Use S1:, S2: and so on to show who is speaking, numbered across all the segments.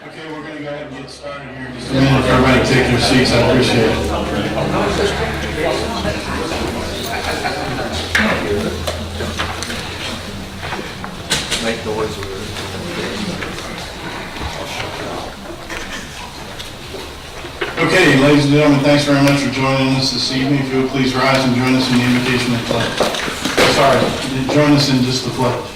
S1: Okay, we're going to go ahead and get started here in just a minute. If everybody take their seats, I appreciate it.
S2: Make noise with it.
S1: Okay, ladies and gentlemen, thanks very much for joining us this evening. If you would please rise and join us in the invocation and pledge. Sorry, join us in just the pledge.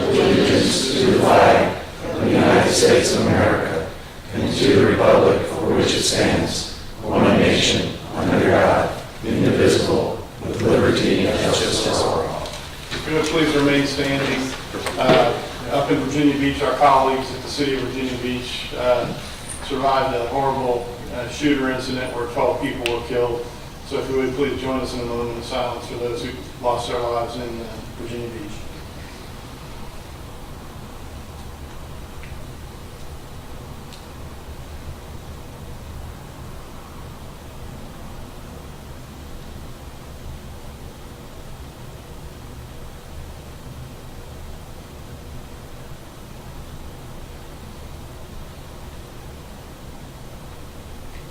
S3: Allegiance to the flag of the United States of America and to the republic for which it stands, one nation, under God, indivisible, with liberty and justice for all.
S1: If you would please remain standing. Up in Virginia Beach, our colleagues at the City of Virginia Beach survived a horrible shooter incident where 12 people were killed. So if you would please join us in a moment of silence for those who lost their lives in Virginia Beach.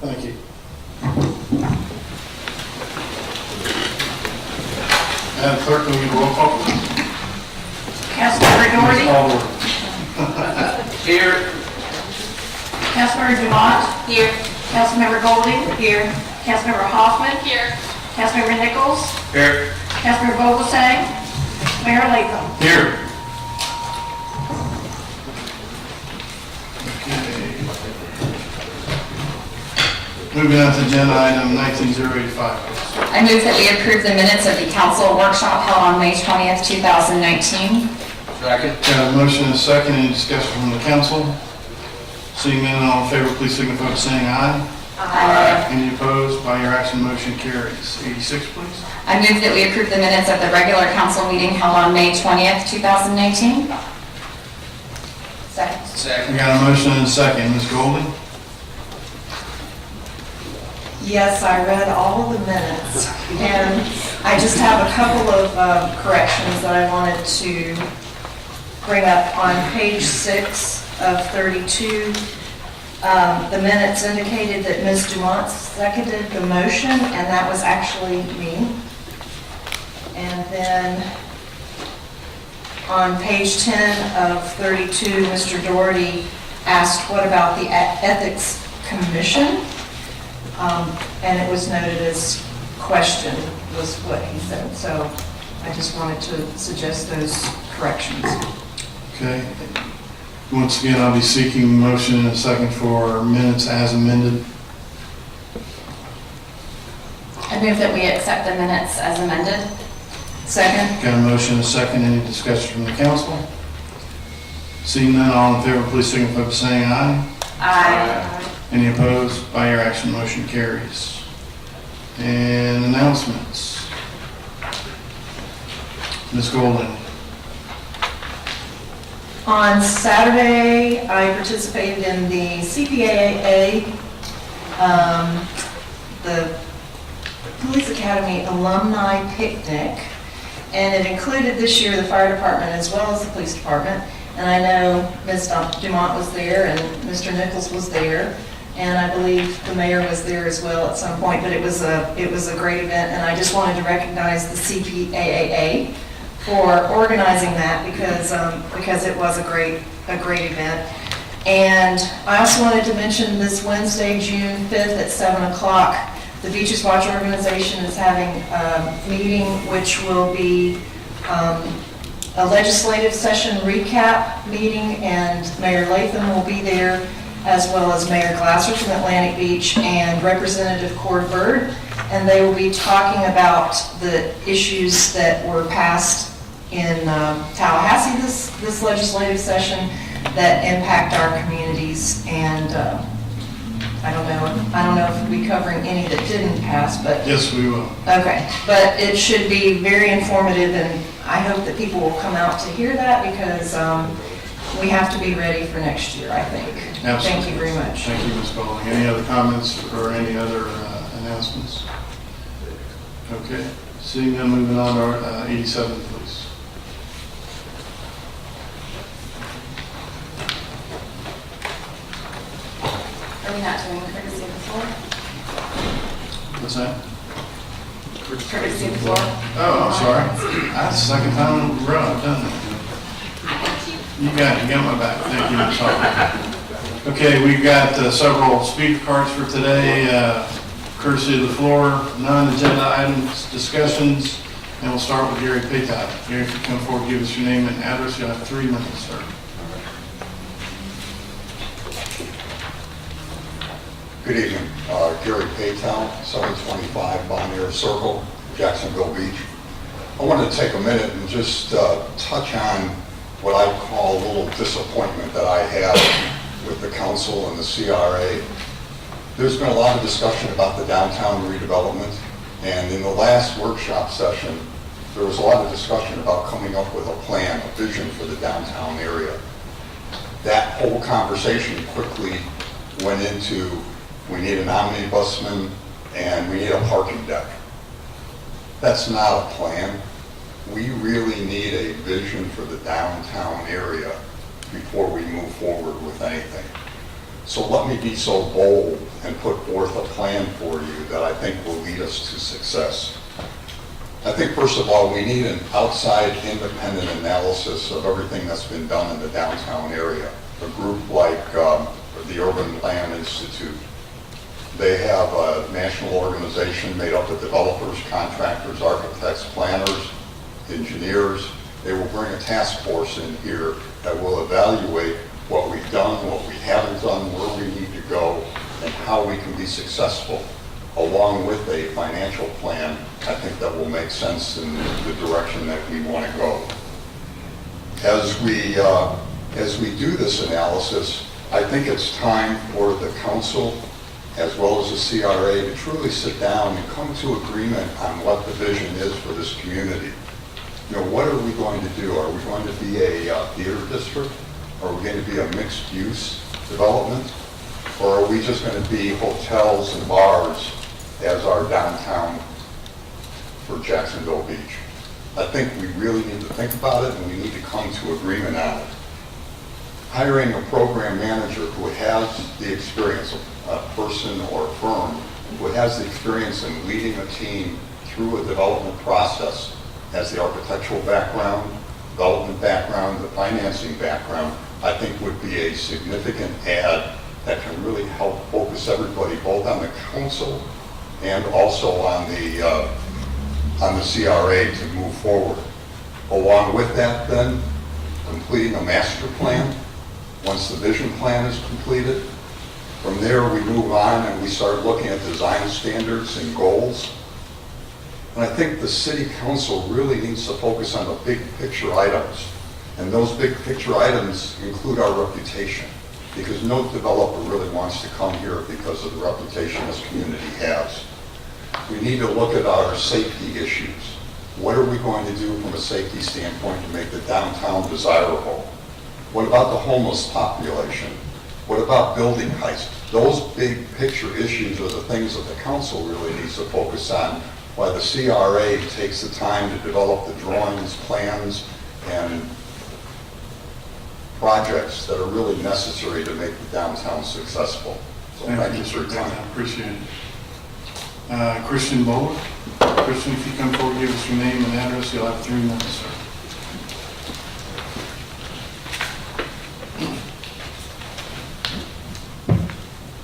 S1: Thank you. Madam Clerk, will you roll call?
S4: Councilmember Doherty.
S1: Call order.
S2: Here.
S4: Councilmember Dumont. Here. Councilmember Golding. Here. Councilmember Hoffman. Here. Councilmember Nichols.
S2: Here.
S4: Councilmember Vogelsang. Mayor Latham.
S1: Here. Moving on to agenda item 19085.
S5: I move that we approve the minutes of the council workshop held on May 20th, 2019.
S2: Second.
S1: Got a motion and a second. Any discussion from the council? Seeing none, all in favor, please signify by saying aye.
S5: Aye.
S1: Any opposed? By your action, motion carries. 86, please.
S5: I move that we approve the minutes of the regular council meeting held on May 20th, 2019. Second.
S1: We got a motion and a second. Ms. Golding?
S6: Yes, I read all of the minutes, and I just have a couple of corrections that I wanted to bring up. On page 6 of 32, the minutes indicated that Ms. Dumont seconded the motion, and that was actually me. And then on page 10 of 32, Mr. Doherty asked, what about the Ethics Commission? And it was noted as question, was what he said. So I just wanted to suggest those corrections.
S1: Okay. Once again, I'll be seeking motion and a second for minutes as amended.
S5: I move that we accept the minutes as amended.
S6: Second?
S1: Got a motion and a second. Any discussion from the council? Seeing none, all in favor, please signify by saying aye.
S5: Aye.
S1: Any opposed? By your action, motion carries. And announcements. Ms. Golden.
S6: On Saturday, I participated in the CPAA, the Police Academy Alumni Picnic, and it included this year the fire department as well as the police department. And I know Ms. Dumont was there and Mr. Nichols was there, and I believe the mayor was there as well at some point. But it was a great event, and I just wanted to recognize the CPAA for organizing that because it was a great event. And I also wanted to mention this Wednesday, June 5th at 7 o'clock, the Beaches Watch organization is having a meeting which will be a legislative session recap meeting, and Mayor Latham will be there, as well as Mayor Glasser from Atlantic Beach and Representative Cord Bird, and they will be talking about the issues that were passed in Tallahassee this legislative session that impact our communities. And I don't know if we'll be covering any that didn't pass, but
S1: Yes, we will.
S6: okay, but it should be very informative, and I hope that people will come out to hear that because we have to be ready for next year, I think.
S1: Absolutely.
S6: Thank you very much.
S1: Thank you, Ms. Golding. Any other comments or any other announcements? Okay. Seeing none, moving on to 87, please.
S5: we not doing courtesy of the floor?
S1: What's that?
S5: Courtesy of the floor?
S1: Oh, I'm sorry. That's the second time in a row I've done that. You got my back. Thank you, Ms. Harper. Okay, we've got several speaker cards for today. Courtesy of the floor, non-agenda items, discussions, and we'll start with Gary Paytop. Gary, if you come forward, give us your name and address. You'll have 3 minutes, sir.
S7: Good evening. Gary Paytown, 725 Bonnier Circle, Jacksonville Beach. I wanted to take a minute and just touch on what I call a little disappointment that I have with the council and the CRA. There's been a lot of discussion about the downtown redevelopment, and in the last workshop session, there was a lot of discussion about coming up with a plan, a vision for the downtown area. That whole conversation quickly went into, we need an omnibusman and we need a parking deck. That's not a plan. We really need a vision for the downtown area before we move forward with anything. So let me be so bold and put forth a plan for you that I think will lead us to success. I think first of all, we need an outside independent analysis of everything that's been done in the downtown area. A group like the Urban Plan Institute. They have a national organization made up of developers, contractors, architects, planners, engineers. They will bring a task force in here that will evaluate what we've done, what we haven't done, where we need to go, and how we can be successful, along with a financial plan, I think that will make sense in the direction that we want to go. As we do this analysis, I think it's time for the council as well as the CRA to truly sit down and come to agreement on what the vision is for this community. You know, what are we going to do? Are we going to be a theater district? Are we going to be a mixed-use development? Or are we just going to be hotels and bars as our downtown for Jacksonville Beach? I think we really need to think about it and we need to come to agreement on it. Hiring a program manager who has the experience, a person or a firm who has the experience in leading a team through a development process, has the architectural background, development background, the financing background, I think would be a significant add that can really help focus everybody both on the council and also on the CRA to move forward. Along with that then, completing a master plan. Once the vision plan is completed, from there we move on and we start looking at design standards and goals. And I think the city council really needs to focus on the big picture items. And those big picture items include our reputation, because no developer really wants to come here because of the reputation this community has. We need to look at our safety issues. What are we going to do from a safety standpoint to make the downtown desirable? What about the homeless population? What about building heights? Those big picture issues are the things that the council really needs to focus on, while the CRA takes the time to develop the drawings, plans, and projects that are really necessary to make the downtown successful. So thank you for your time.
S1: I appreciate it. Christian Bowler. Christian, if you come forward, give us your name and address, you'll have 3 minutes, sir.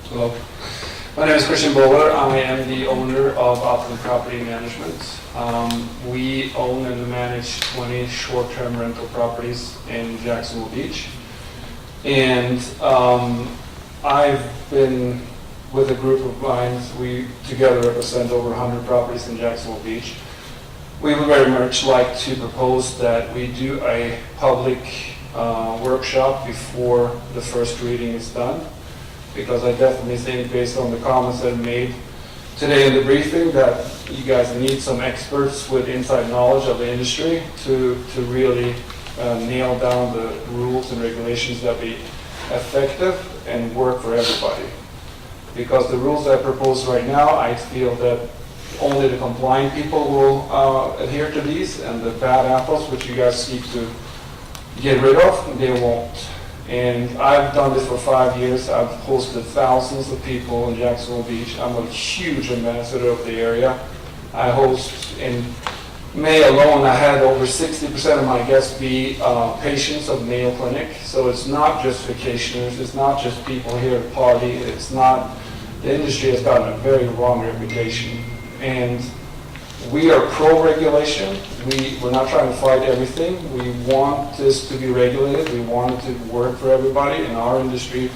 S8: Hello. My name is Christian Bowler. I am the owner of Upland Property Management. We own and manage 20 short-term rental properties in Jacksonville Beach. And I've been with a group of mine. We together represent over 100 properties in Jacksonville Beach. We would very much like to propose that we do a public workshop before the first reading is done, because I definitely think, based on the comments that I made today in the briefing, that you guys need some experts with inside knowledge of the industry to really nail down the rules and regulations that be effective and work for everybody. Because the rules that I propose right now, I feel that only the compliant people will adhere to these, and the bad apples, which you guys seek to get rid of, they won't. And I've done this for 5 years. I've hosted thousands of people in Jacksonville Beach. I'm a huge ambassador of the area. I host, in May alone, I had over 60% of my guests be patients of Mayo Clinic. So it's not just vacationers, it's not just people here to party, it's not, the industry has gotten a very wrong reputation. And we are pro-regulation. We're not trying to fight everything. We want this to be regulated. We want it to work for everybody. And our industry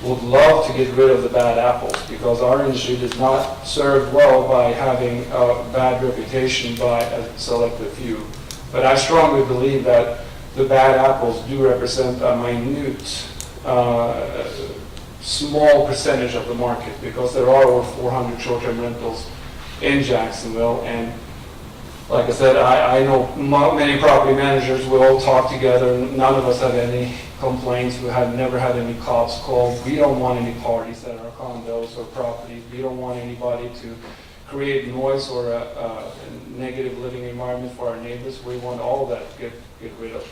S8: would love to get rid of the bad apples because our industry does not serve well by having a bad reputation by a selected few. But I strongly believe that the bad apples do represent a minute, small percentage of the market because there are over 400 short-term rentals in Jacksonville, and like I said, I know many property managers. We all talk together. None of us have any complaints. We have never had any cops called. We don't want any parties at our condos or properties. We don't want anybody to create noise or a negative living environment for our neighbors. We want all of that to get rid of.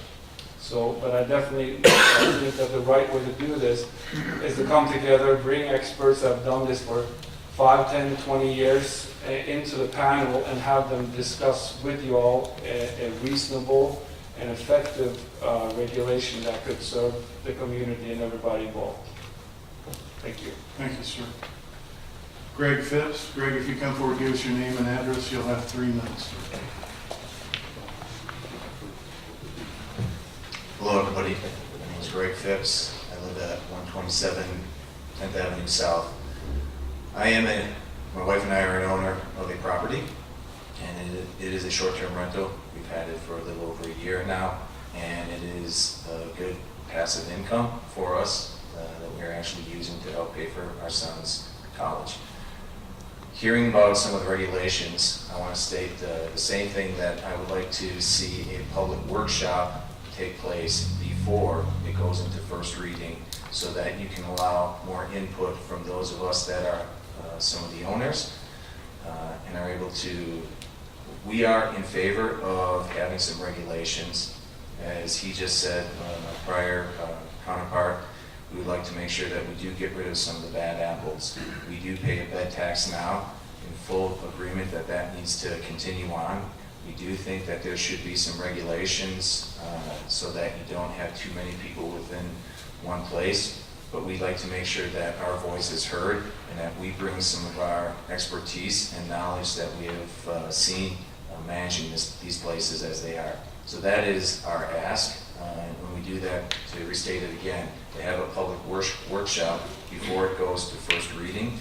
S8: So, but I definitely think that the right way to do this is to come together, bring experts that have done this for 5, 10, 20 years into the panel and have them discuss with you all a reasonable and effective regulation that could serve the community and everybody involved. Thank you.
S1: Thank you, sir. Greg Phipps. Greg, if you come forward, give us your name and address, you'll have 3 minutes.
S9: Hello, everybody. My name is Greg Phipps. I live at 127 10th Avenue South. My wife and I are an owner of a property, and it is a short-term rental. We've had it for a little over a year now, and it is a good passive income for us that we're actually using to help pay for our son's college. Hearing about some of the regulations, I want to state the same thing, that I would like to see a public workshop take place before it goes into first reading so that you can allow more input from those of us that are some of the owners and are able to, we are in favor of having some regulations. As he just said, my prior counterpart, we would like to make sure that we do get rid of some of the bad apples. We do pay a bed tax now, in full agreement that that needs to continue on. We do think that there should be some regulations so that you don't have too many people within one place. But we'd like to make sure that our voice is heard and that we bring some of our expertise and knowledge that we have seen managing these places as they are. So that is our ask. And when we do that, to restate it again, to have a public workshop before it goes to first reading.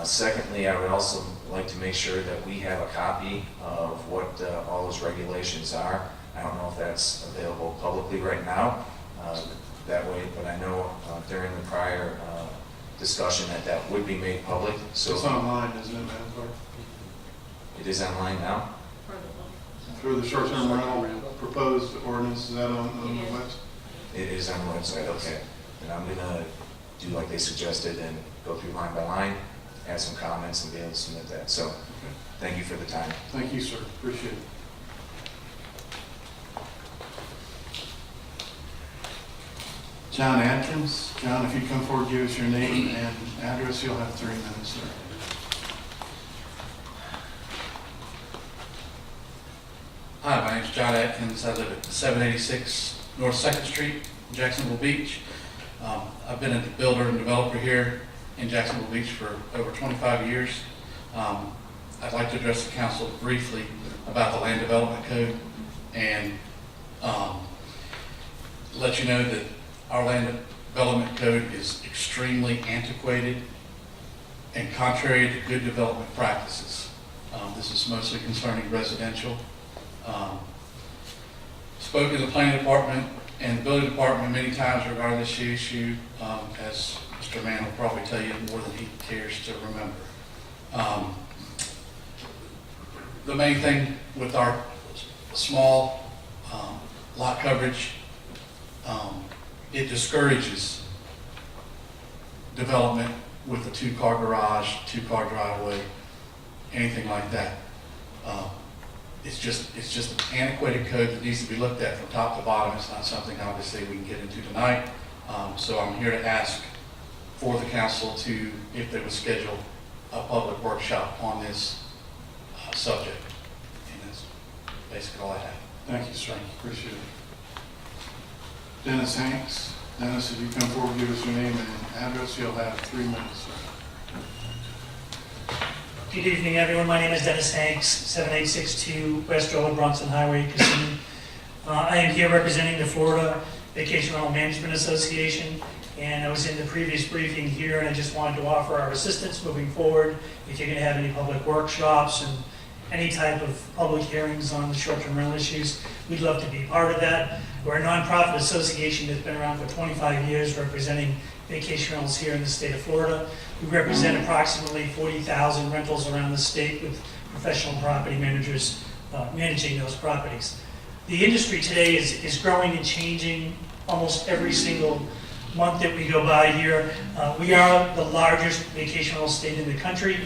S9: Secondly, I would also like to make sure that we have a copy of what all those regulations are. I don't know if that's available publicly right now that way, but I know during the prior discussion that would be made public. So
S1: it's online, isn't it, Madam Clerk?
S9: It is online now?
S1: For the short-term rental proposed ordinance, is that on the website?
S9: It is on the website, okay. And I'm gonna do like they suggested and go through line by line, add some comments and be able to submit that. So thank you for the time.
S1: Thank you, sir. Appreciate it. John Atkins. John, if you come forward, give us your name and address, you'll have 3 minutes, sir.
S10: Hi, my name's John Atkins. I live at 786 North 2nd Street, Jacksonville Beach. I've been a builder and developer here in Jacksonville Beach for over 25 years. I'd like to address the council briefly about the Land Development Code and let you know that our Land Development Code is extremely antiquated and contrary to good development practices. This is mostly concerning residential. Spoken to the planning department and the building department many times regarding this issue, as Mr. Mann will probably tell you more than he cares to remember. The main thing with our small lot coverage, it discourages development with a 2-car garage, 2-car driveway, anything like that. It's just an antiquated code that needs to be looked at from top to bottom. It's not something obviously we can get into tonight. So I'm here to ask for the council to, if they would schedule a public workshop on this subject. And that's basically all I have.
S1: Thank you, sir. Appreciate it. Dennis Hanks. Dennis, if you come forward, give us your name and address, you'll have 3 minutes, sir.
S11: Good evening, everyone. My name is Dennis Hanks, 7862 West Road, Bronson Highway, Kissimmee. I am here representing the Florida Vacation Rental Management Association, and I was in the previous briefing here, and I just wanted to offer our assistance moving forward. If you're going to have any public workshops and any type of public hearings on the short-term rental issues, we'd love to be part of that. We're a nonprofit association that's been around for 25 years representing vacation rentals here in the state of Florida. We represent approximately 40,000 rentals around the state with professional property managers managing those properties. The industry today is growing and changing almost every single month that we go by here. We are the largest vacation rental state in the country.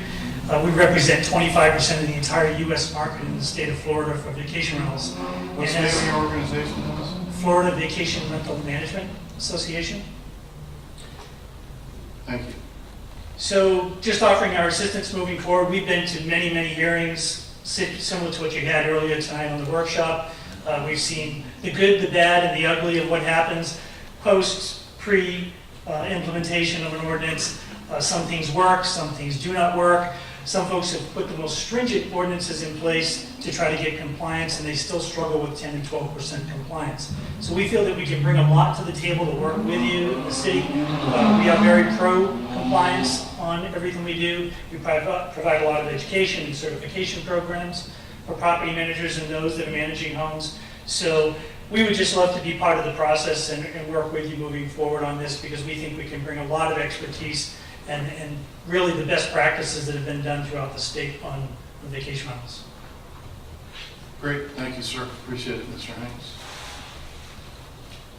S11: We represent 25% of the entire U.S. market in the state of Florida for vacation rentals.
S1: What's the name of your organization, Dennis?
S11: Florida Vacation Rental Management Association.
S1: Thank you.
S11: So just offering our assistance moving forward, we've been to many, many hearings similar to what you had earlier tonight on the workshop. We've seen the good, the bad, and the ugly of what happens pre-implementation of an ordinance. Some things work, some things do not work. Some folks have put the most stringent ordinances in place to try to get compliance, and they still struggle with 10 and 12% compliance. So we feel that we can bring a lot to the table to work with you in the city. We are very pro-compliance on everything we do. We provide a lot of education and certification programs for property managers and those that are managing homes. So we would just love to be part of the process and work with you moving forward on this, because we think we can bring a lot of expertise and really the best practices that have been done throughout the state on vacation rentals.
S1: Great. Thank you, sir. Appreciate it, Mr. Hanks.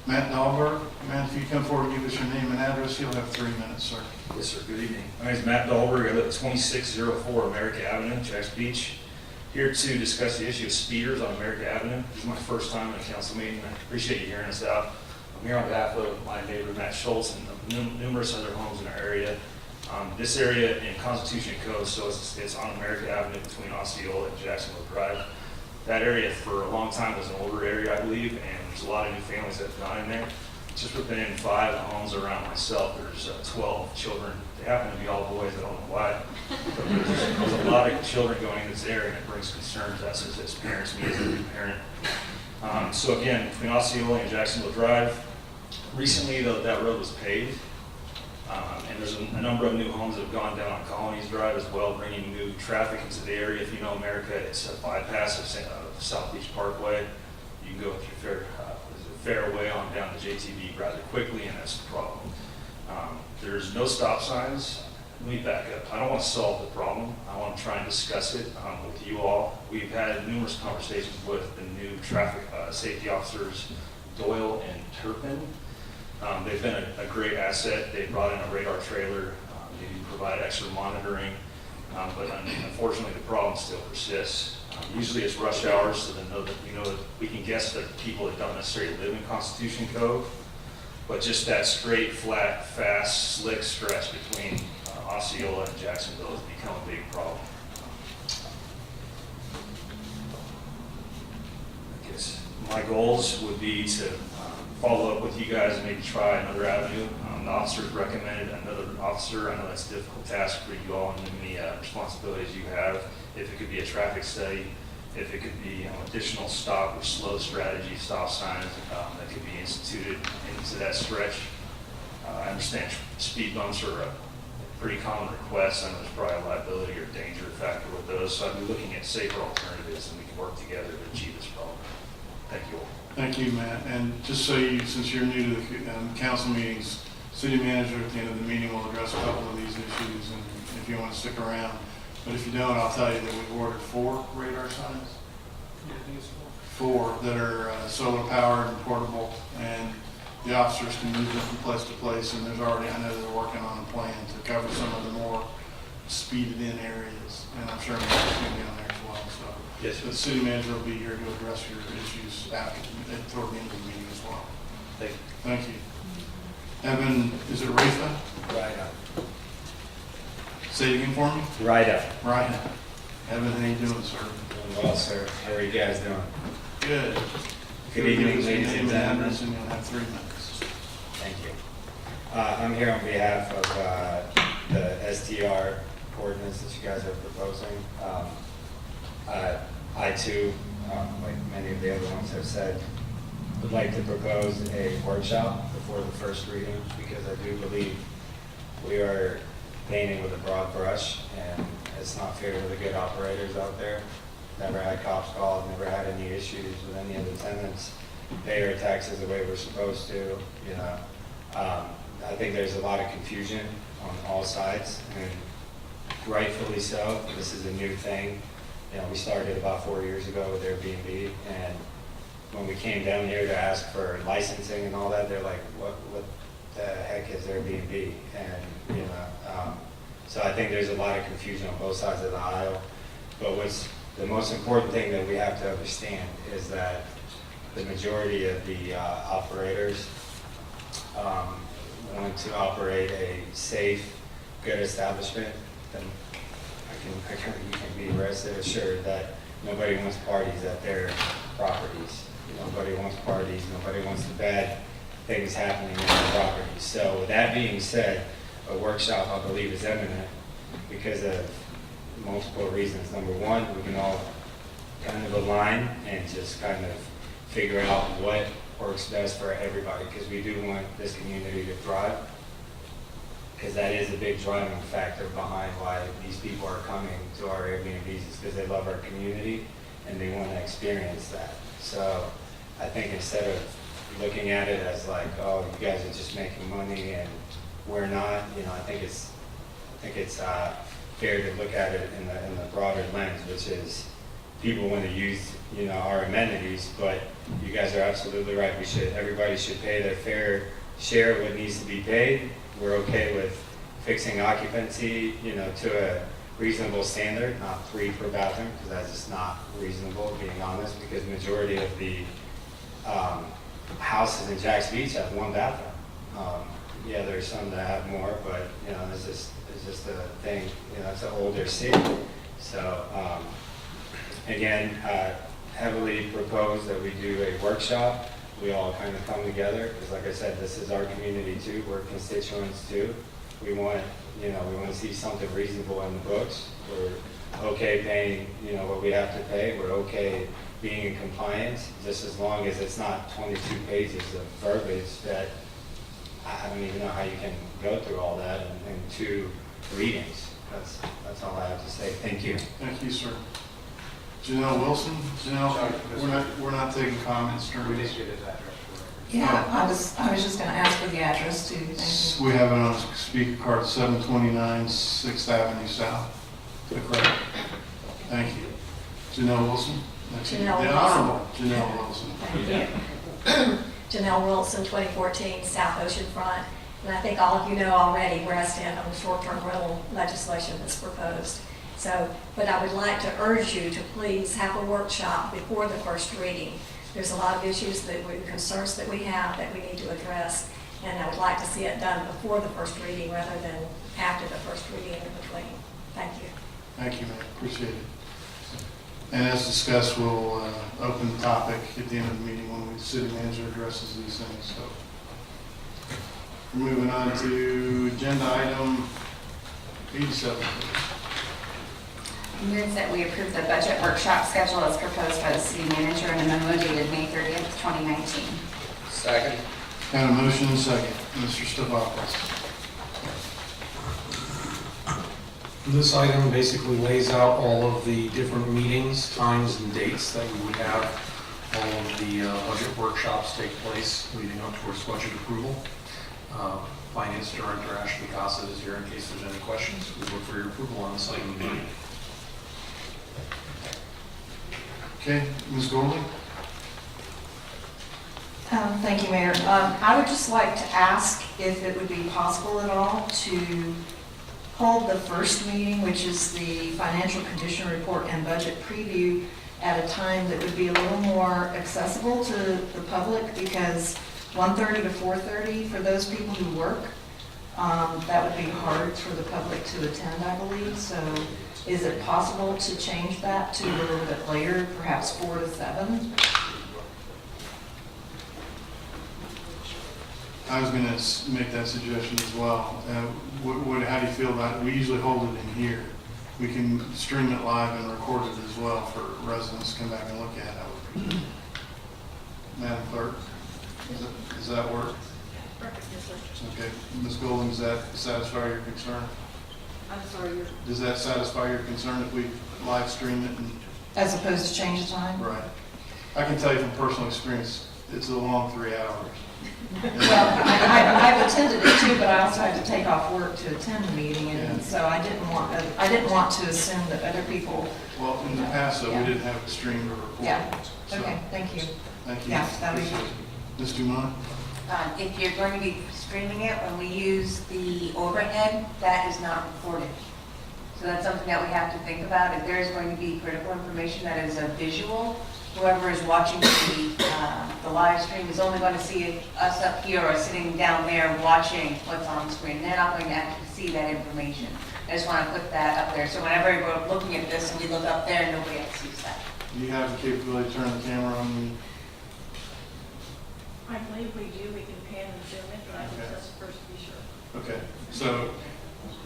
S1: Matt Dahlberg. Matt, if you come forward and give us your name and address, you'll have 3 minutes, sir.
S12: Yes, sir. Good evening. My name is Matt Dahlberg. I live at 2604 America Avenue, Jax Beach. Here to discuss the issue of speeders on America Avenue. This is my first time at a council meeting. I appreciate you hearing us out. I'm here on behalf of my neighbor, Matt Schultz, and numerous other homes in our area. This area in Constitution Coast, so it's on America Avenue between Osceola and Jacksonville Drive. That area for a long time was an older area, I believe, and there's a lot of new families that have gone in there. Just within 5 homes around myself, there's 12 children. They happen to be all boys, I don't know why. But there's a lot of children going in this area, and it brings concern to us as parents, me as a new parent. So again, between Osceola and Jacksonville Drive, recently that road was paved. And there's a number of new homes that have gone down on Colonies Drive as well, bringing new traffic into the area. If you know America, it's a bypass of South Beach Parkway. You can go through Fairway on down to JTV rather quickly, and that's the problem. There's no stop signs. Let me back up. I don't want to solve the problem. I want to try and discuss it with you all. We've had numerous conversations with the new traffic safety officers, Doyle and Turpin. They've been a great asset. They brought in a radar trailer. They provide extra monitoring, but unfortunately the problem still persists. Usually it's rush hours, so then that we can guess that people that don't necessarily live in Constitution Cove, but just that straight, flat, fast, slick stretch between Osceola and Jacksonville has become a big problem. I guess my goals would be to follow up with you guys and maybe try another avenue. The officers recommended another officer. I know that's a difficult task for you all and the many responsibilities you have. If it could be a traffic study, if it could be additional stop or slow strategy, stop signs that could be instituted into that stretch. I understand speed bumps are a pretty common request. I know there's probably a liability or danger factor with those, so I'd be looking at safer alternatives and we can work together to achieve this problem. Thank you all.
S1: Thank you, Matt. And just so since you're new to the council meetings, city manager at the end of the meeting will address a couple of these issues, and if you want to stick around. But if you don't, I'll tell you that we've ordered 4 radar signs. 4 that are solar powered and portable, and the officers can move them from place to place. And there's already, I know they're working on a plan to cover some of the more speeded in areas, and I'm sure Matt's going to be on there as well. So
S12: yes,
S1: the city manager will be here to address your issues toward the end of the meeting as well.
S12: Thank you.
S1: Thank you. Evan, is it Rafa?
S13: Right up.
S1: Say it again for me.
S13: Right up.
S1: Right. Evan, how you doing, sir?
S13: Doing well, sir. How are you guys doing?
S1: Good.
S13: Good evening, ladies and
S1: Name and
S13: gentlemen.
S1: address, and you'll have 3 minutes.
S13: Thank you. I'm here on behalf of the STR ordinance that you guys are proposing. I too, like many of the other ones have said, would like to propose a workshop before the first reading because I do believe we are painting with a broad brush and it's not fair to the good operators out there. Never had cops called, never had any issues with any of the tenants. Pay our taxes the way we're supposed to, you know. I think there's a lot of confusion on all sides, and rightfully so. This is a new thing. You know, we started about 4 years ago with Airbnb, and when we came down here to ask for licensing and all that, they're like, what the heck is Airbnb? And, you know, so I think there's a lot of confusion on both sides of the aisle. But what's the most important thing that we have to understand is that the majority of the operators want to operate a safe, good establishment. Then you can be rested assured that nobody wants parties at their properties. Nobody wants parties. Nobody wants the bad things happening in their properties. So with that being said, a workshop I believe is imminent because of multiple reasons. Number one, we can all kind of align and just kind of figure out what works best for everybody because we do want this community to thrive because that is a big driving factor behind why these people are coming to our Airbnbs is because they love our community and they want to experience that. So I think instead of looking at it as like, oh, you guys are just making money and we're not, you know, I think it's fair to look at it in the broader lens, which is people want to use, you know, our amenities, but you guys are absolutely right. Everybody should pay their fair share of what needs to be paid. We're okay with fixing occupancy, you know, to a reasonable standard, not 3 per bathroom, because that's just not reasonable, being honest, because majority of the houses in Jax Beach have 1 bathroom. Yeah, there's some that have more, but, you know, it's just a thing, you know, it's an older city. So, again, heavily propose that we do a workshop. We all kind of come together, because like I said, this is our community too, we're constituents too. We want, you know, we want to see something reasonable in the books. We're okay paying, you know, what we have to pay. We're okay being in compliance, just as long as it's not 22 pages of verbiage that I don't even know how you can go through all that in 2 readings. That's all I have to say. Thank you.
S1: Thank you, sir. Janelle Wilson? Janelle, we're not taking comments during this.
S6: Yeah, I was just going to ask for the address too. Thank you.
S1: We have it on speaker card 729 6th Avenue South. Correct. Thank you. Janelle Wilson?
S4: Janelle
S1: The
S4: Wilson.
S1: Honorable Janelle Wilson.
S4: Thank you. Janelle Wilson, 2014 South Ocean Front. And I think all of you know already where I stand on the short-term rental legislation that's proposed. So, but I would like to urge you to please have a workshop before the first reading. There's a lot of issues concerns that we have that we need to address, and I would like to see it done before the first reading rather than after the first reading in between. Thank you.
S1: Thank you, ma'am. Appreciate it. And as discussed, we'll open the topic at the end of the meeting when the city manager addresses these things. So, moving on to agenda item 87.
S5: Move that we approve the budget workshop schedule as proposed by the city manager in a memo dated May 30th, 2019.
S2: Second.
S1: Got a motion and a second. Mr. Stavropoulos.
S14: This item basically lays out all of the different meetings, times, and dates that we would have all of the budget workshops take place leading up towards budget approval. Finance Director Ashley Gossett is here in case there's any questions. We look for your approval on this item.
S1: Okay, Ms. Gorley?
S6: Thank you, Mayor. I would just like to ask if it would be possible at all to hold the first meeting, which is the financial condition report and budget preview, at a time that would be a little more accessible to the public, because 1:30 to 4:30 for those people who work. That would be hard for the public to attend, I believe, so is it possible to change that to a little bit later, perhaps 4 to 7?
S1: I was gonna make that suggestion as well. How do you feel about it? We usually hold it in here. We can stream it live and record it as well for residents to come back and look at it. Madam Clerk, does that work? Okay, Ms. Golden, does that satisfy your concern?
S6: I'm sorry,
S1: Does that satisfy your concern if we live stream it and?
S6: as opposed to change the time?
S1: Right. I can tell you from personal experience, it's a long 3 hours.
S6: Well, I've attended it too, but I also had to take off work to attend the meeting, and so I didn't want to assume that other people.
S1: Well, in the past, though, we didn't have it streamed or recorded.
S6: Yeah,
S1: So,
S6: okay, thank you.
S1: Thank you.
S6: Yeah, that'd be-
S1: Appreciate it. Ms. Dumont?
S15: If you're going to be streaming it, when we use the overhead, that is not recorded. So that's something that we have to think about. If there is going to be critical information that is a visual, whoever is watching the live stream is only going to see us up here or sitting down there watching what's on the screen. They're not going to actually see that information. I just want to put that up there. So whenever we're looking at this and we look up there, nobody else sees that.
S1: Do you have the capability to turn the camera on?
S16: I believe we do, we can pan and zoom it, but I think that's first to be sure.
S1: Okay, so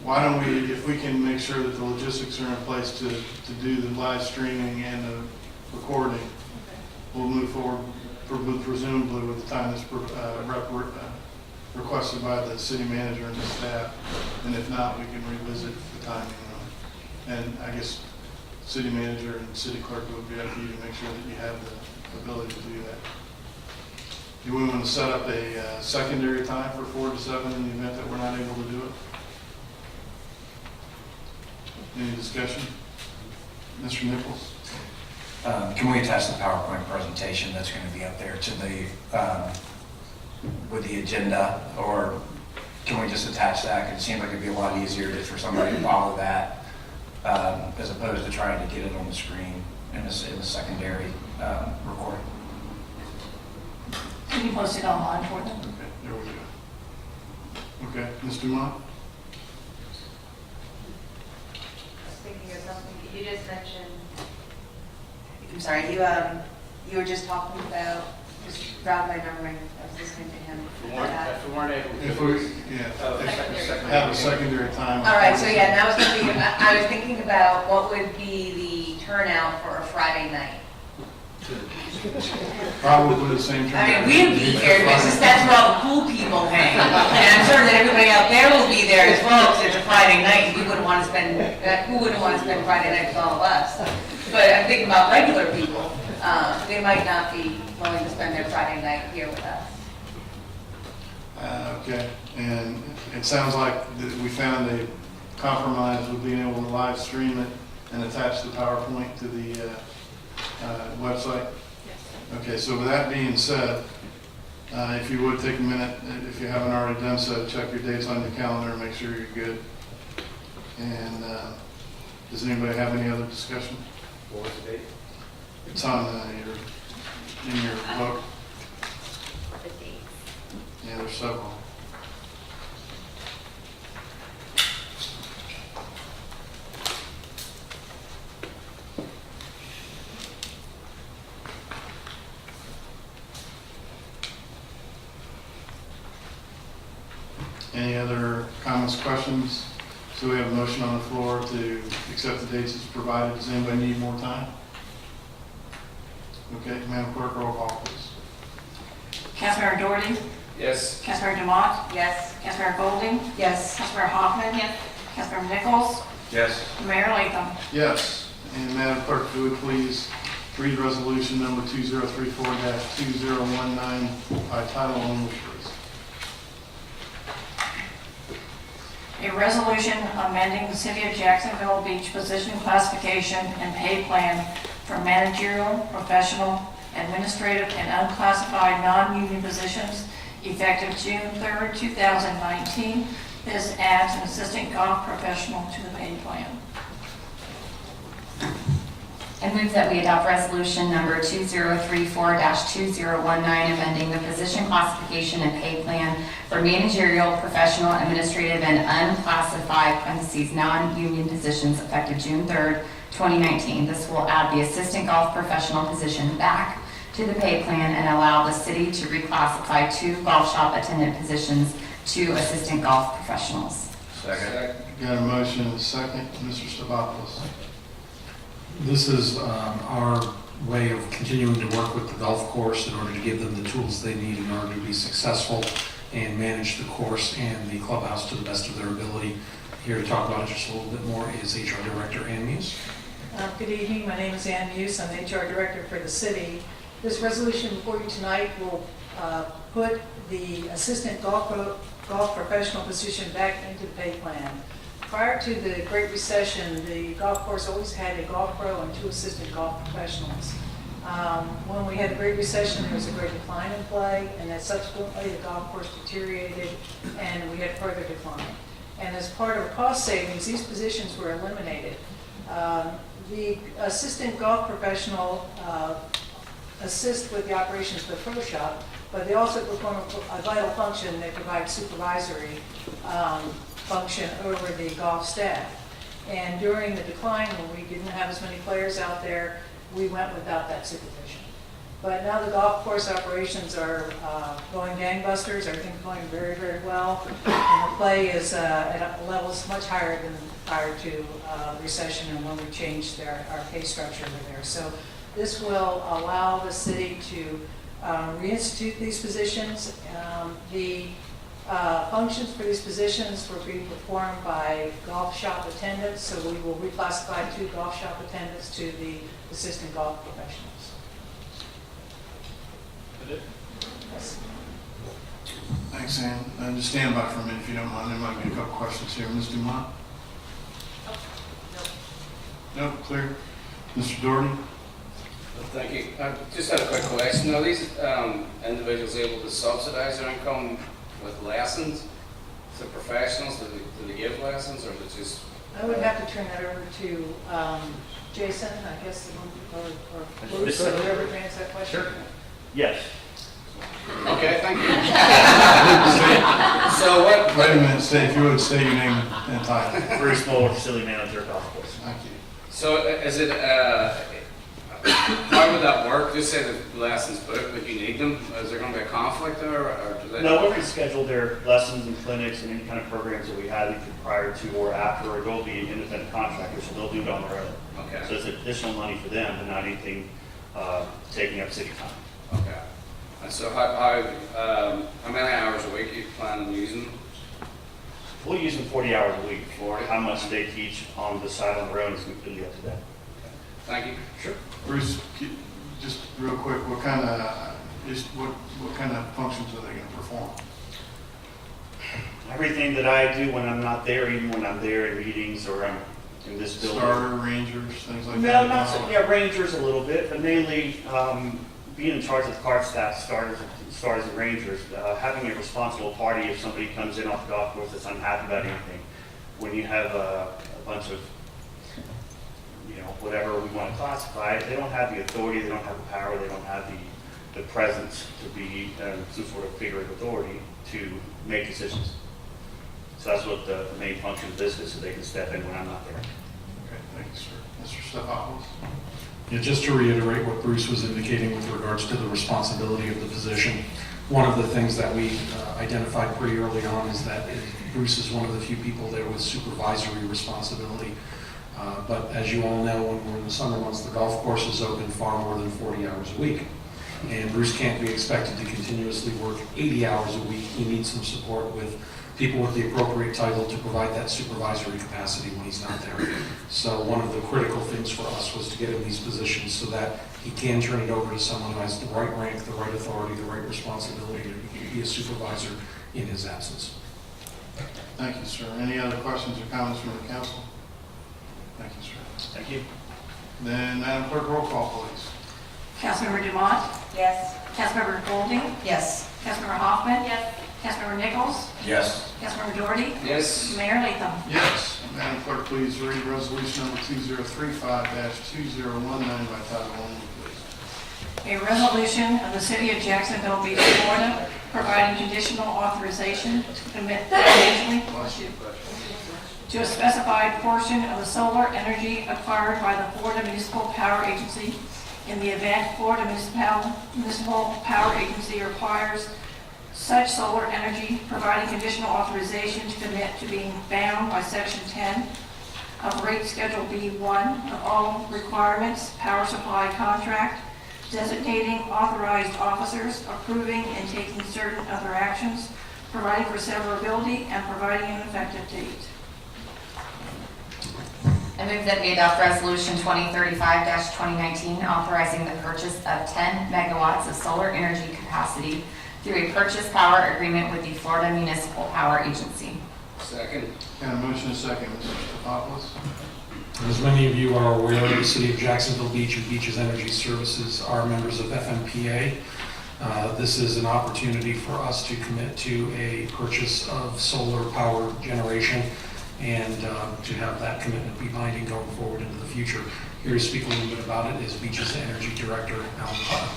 S1: why don't we, if we can make sure that the logistics are in place to do the live streaming and the recording, we'll move forward presumably with the time that's requested by the city manager and the staff. And if not, we can revisit the timing on it. And I guess city manager and city clerk would be up to you to make sure that you have the ability to do that. Do we want to set up a secondary time for 4 to 7 in the event that we're not able to do it? Any discussion? Mr. Nichols?
S2: Can we attach the PowerPoint presentation that's going to be up there to the, with the agenda? Or can we just attach that? 'Cause it seems like it'd be a lot easier just for somebody to follow that as opposed to trying to get it on the screen in the secondary recording.
S16: Can you post it online for them?
S1: Okay, there we go. Okay, Ms. Dumont?
S15: Thinking of something, you just mentioned, I'm sorry, you were just talking about, just jog my memory, I was listening to him.
S2: If we weren't able to.
S1: If we have a secondary time.
S15: All right, so yeah, that was going to be, I was thinking about what would be the turnout for a Friday night.
S1: Probably the same
S15: I
S1: time.
S15: mean, we'd be here because that's where all the cool people hang. And I'm sure that everybody out there will be there as well, because it's a Friday night, and we wouldn't want to spend, who wouldn't want to spend Friday night with all of us? But I'm thinking about regular people. They might not be willing to spend their Friday night here with us.
S1: Okay, and it sounds like we found a compromise with being able to live stream it and attach the PowerPoint to the website? Okay, so with that being said, if you would take a minute, if you haven't already done so, check your dates on your calendar and make sure you're good. And does anybody have any other discussion?
S13: What was the date?
S1: It's on in your book. Yeah, there's several. Any other comments, questions? So we have a motion on the floor to accept the dates as provided. Does anybody need more time? Okay, Madam Clerk, roll call, please.
S16: Councilmember Doherty?
S8: Yes.
S16: Councilmember Dumont?
S15: Yes.
S16: Councilmember Golding?
S6: Yes.
S16: Councilmember Hoffman? Yes. Councilmember Nichols?
S2: Yes.
S16: Mayor Latham?
S1: Yes. And Madam Clerk, if you would please read resolution number 2034-2019 by title only, please.
S16: A resolution amending the City of Jacksonville Beach position classification and pay plan for managerial, professional, administrative, and unclassified non-union positions effective June 3rd, 2019. This adds an assistant golf professional to the pay plan.
S5: I move that we adopt resolution number 2034-2019, amending the position classification and pay plan for managerial, professional, administrative, and unclassified parentheses non-union positions effective June 3rd, 2019. This will add the assistant golf professional position back to the pay plan and allow the city to reclassify 2 golf shop attendant positions to assistant golf professionals.
S9: Second.
S1: Got a motion and a second. Mr. Stavropoulos.
S14: This is our way of continuing to work with the golf course in order to give them the tools they need in order to be successful and manage the course and the clubhouse to the best of their ability. Here to talk about it just a little bit more is HR Director Ann Muse.
S17: Good evening, my name is Ann Muse, I'm the HR Director for the city. This resolution before you tonight will put the assistant golf professional position back into the pay plan. Prior to the Great Recession, the golf course always had a golf pro and 2 assistant golf professionals. When we had the Great Recession, there was a great decline in play, and then subsequently the golf course deteriorated and we had further decline. And as part of cost savings, these positions were eliminated. The assistant golf professional assist with the operations of the pro shop, but they also perform a vital function. They provide supervisory function over the golf staff. And during the decline, when we didn't have as many players out there, we went without that supervision. But now the golf course operations are going gangbusters. Everything's going very, very well. And the play is at levels much higher than prior to recession and when we changed our pay structure over there. So this will allow the city to reinstitute these positions. The functions for these positions will be performed by golf shop attendants, so we will reclassify 2 golf shop attendants to the assistant golf professionals. Yes.
S1: Thanks, Ann. Just stand by for a minute if you don't mind. There might be a couple questions here. Ms. Dumont? Nope, clear. Mr. Doherty?
S18: Thank you. I just had a quick question. Are these individuals able to subsidize their income with lessons to professionals? Do they give lessons, or is it just?
S17: I would have to turn that over to Jason, I guess, or Bruce, or whoever can answer that question.
S12: Sure. Yes.
S18: Okay, thank you. So what?
S1: Wait a minute, if you would say your name and title.
S12: Bruce Moore, Facility Manager of Golf Course.
S1: Thank you.
S18: So is it? How would that work? Just say the lessons booked, but you need them. Is there going to be a conflict there, or do they?
S12: No, we're going to schedule their lessons and clinics and any kind of programs that we had either prior to or after, or they'll be independent contractors, so they'll do it on their own.
S18: Okay.
S12: So it's additional money for them, but not anything taking up city time.
S18: Okay. And so how many hours a week are you planning on using?
S12: We'll use them 40 hours a week. How much they teach on the side on their own is completely up to them.
S18: Thank you.
S12: Sure.
S1: Bruce, just real quick, what kind of functions are they going to perform?
S12: Everything that I do when I'm not there, even when I'm there in meetings or I'm in this building.
S1: Starter, rangers, things like that?
S12: No, not so, yeah, rangers a little bit, but mainly being in charge of the card staff, starters and rangers, having a responsible party if somebody comes in off the golf course that's unhappy about anything. When you have a bunch of, whatever we want to classify, they don't have the authority, they don't have the power, they don't have the presence to be some sort of figure of authority to make decisions. So that's what the main function of this is, so they can step in when I'm not there.
S1: Okay, thank you, sir. Mr. Stefopoulos?
S14: Yeah, just to reiterate what Bruce was indicating with regards to the responsibility of the position, one of the things that we identified pretty early on is that Bruce is one of the few people there with supervisory responsibility. But as you all know, when we're in the summer months, the golf course is open far more than 40 hours a week. And Bruce can't be expected to continuously work 80 hours a week. He needs some support with people with the appropriate title to provide that supervisory capacity when he's not there. So one of the critical things for us was to get him these positions so that he can turn it over to someone who has the right rank, the right authority, the right responsibility to be a supervisor in his absence.
S1: Thank you, sir. Any other questions or comments from the council? Thank you, sir.
S12: Thank you.
S1: Then, Madam Clerk, roll call, please.
S16: Councilmember Dumont?
S15: Yes.
S16: Councilmember Golding?
S6: Yes.
S16: Councilmember Hoffman? Yes. Councilmember Nichols?
S2: Yes.
S16: Councilmember Doherty?
S18: Yes.
S16: Mayor Latham?
S1: Yes. Madam Clerk, please read resolution number 2035-2019 by title only, please.
S16: A resolution of the City of Jacksonville Beach, Florida, providing conditional authorization to commit financially to a specified portion of the solar energy acquired by the Florida Municipal Power Agency in the event Florida Municipal Power Agency requires such solar energy, providing conditional authorization to commit to being bound by Section 10 of Rate Schedule B1 of all requirements, power supply contract, designating authorized officers, approving and taking certain other actions, providing for severability, and providing an effective date.
S5: I move that we adopt Resolution 2035-2019, authorizing the purchase of 10 megawatts of solar energy capacity through a purchase power agreement with the Florida Municipal Power Agency.
S18: Second.
S1: And a motion and a second, Mr. Stefopoulos.
S14: As many of you are aware, the City of Jacksonville Beach and Beaches Energy Services are members of FMPA. This is an opportunity for us to commit to a purchase of solar power generation and to have that commitment be binding going forward into the future. Here to speak a little bit about it is Beaches Energy Director Alan Putnam.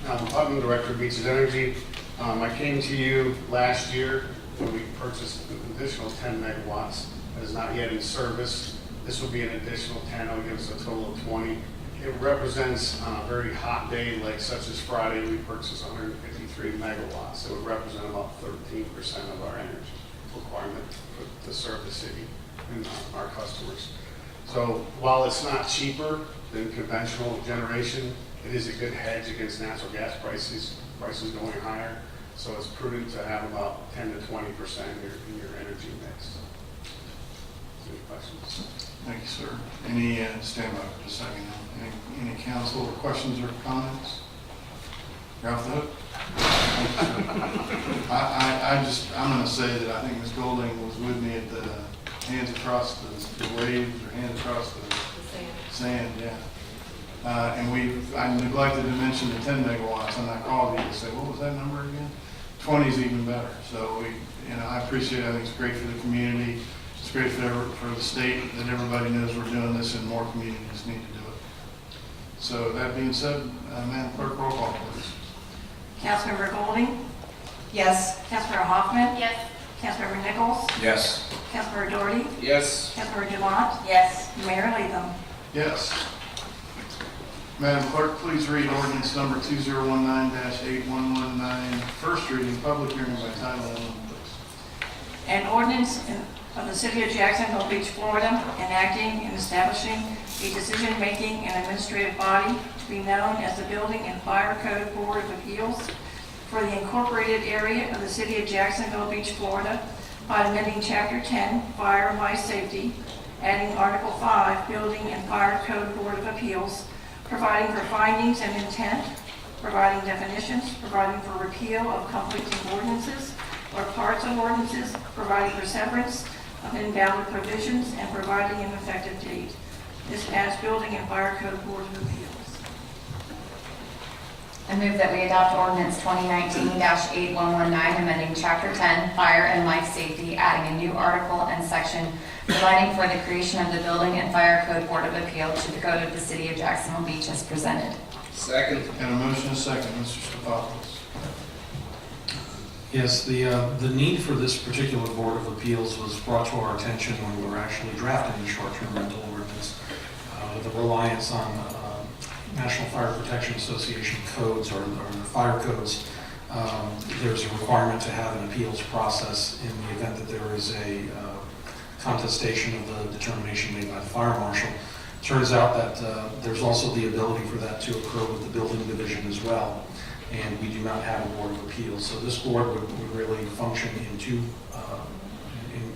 S19: Alan Putnam, Director of Beaches Energy. I came to you last year when we purchased an additional 10 megawatts that is not yet in service. This will be an additional 10, it'll give us a total of 20. It represents on a very hot day like such as Friday, we purchased 153 megawatts. It would represent about 13% of our energy requirement to serve the city and our customers. So while it's not cheaper than conventional generation, it is a good hedge against natural gas prices going higher. So it's prudent to have about 10 to 20% in your energy mix. Any questions?
S1: Thank you, sir. Any, stand by for just a second. Any council questions or comments? You're off the hook? I'm going to say that I think Ms. Golding was with me at the hands across the waves or hands across the sand, yeah. And I neglected to mention the 10 megawatts, and I called you and said, what was that number again? 20 is even better. So I appreciate it. I think it's great for the community. It's great for the state that everybody knows we're doing this, and more communities need to do it. So that being said, Madam Clerk, roll call, please.
S16: Councilmember Golding?
S6: Yes.
S16: Councilmember Hoffman?
S5: Yes.
S16: Councilmember Nichols?
S2: Yes.
S16: Councilmember Doherty?
S18: Yes.
S16: Councilmember Dumont?
S15: Yes.
S16: Mayor Latham?
S1: Yes. Madam Clerk, please read ordinance number 2019-8119, first reading, public hearing by title only, please.
S16: An ordinance of the City of Jacksonville Beach, Florida, enacting and establishing a decision-making and administrative body to be known as the Building and Fire Code Board of Appeals for the incorporated area of the City of Jacksonville Beach, Florida, by amending Chapter 10, Fire and Life Safety, adding Article 5, Building and Fire Code Board of Appeals, providing for findings and intent, providing definitions, providing for repeal of conflicting ordinances or parts of ordinances, providing for severance of invalid provisions, and providing an effective date. This adds Building and Fire Code Board of Appeals.
S5: I move that we adopt ordinance 2019-8119, amending Chapter 10, Fire and Life Safety, adding a new article and section providing for the creation of the Building and Fire Code Board of Appeal to the Code of the City of Jacksonville Beach as presented.
S18: Second.
S1: And a motion and a second, Mr. Stefopoulos.
S14: Yes, the need for this particular Board of Appeals was brought to our attention when we were actually drafting the short-term rental ordinance. The reliance on National Fire Protection Association codes or the fire codes, there's a requirement to have an appeals process in the event that there is a contestation of the determination made by the fire marshal. Turns out that there's also the ability for that to occur with the building division as well, and we do not have a Board of Appeals. So this board would really function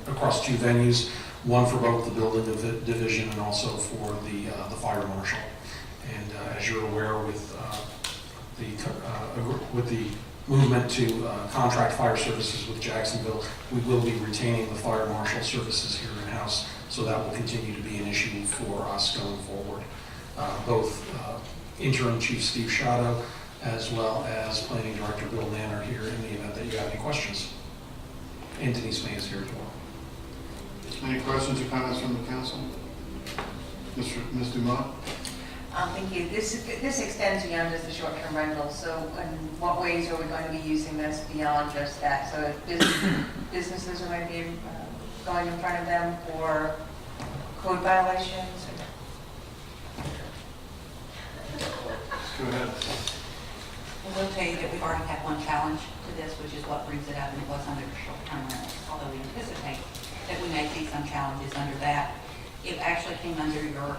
S14: across two venues, one for both the building division and also for the fire marshal. And as you're aware, with the movement to contract fire services with Jacksonville, we will be retaining the fire marshal services here in-house, so that will continue to be an issue for us going forward. Both Interim Chief Steve Shadow as well as Planning Director Bill Nanner here in the event that you have any questions. And Denise May is here as well.
S1: Any questions or comments from the council? Ms. Dumont?
S15: Thank you. This extends beyond just the short-term rental, so in what ways are we going to be using this beyond just that? So if businesses are going to be going in front of them for code violations?
S1: Go ahead.
S20: I will tell you that we've already had one challenge to this, which is what brings it up, and it was under short-term rentals, although we anticipate that we may see some challenges under that. It actually came under your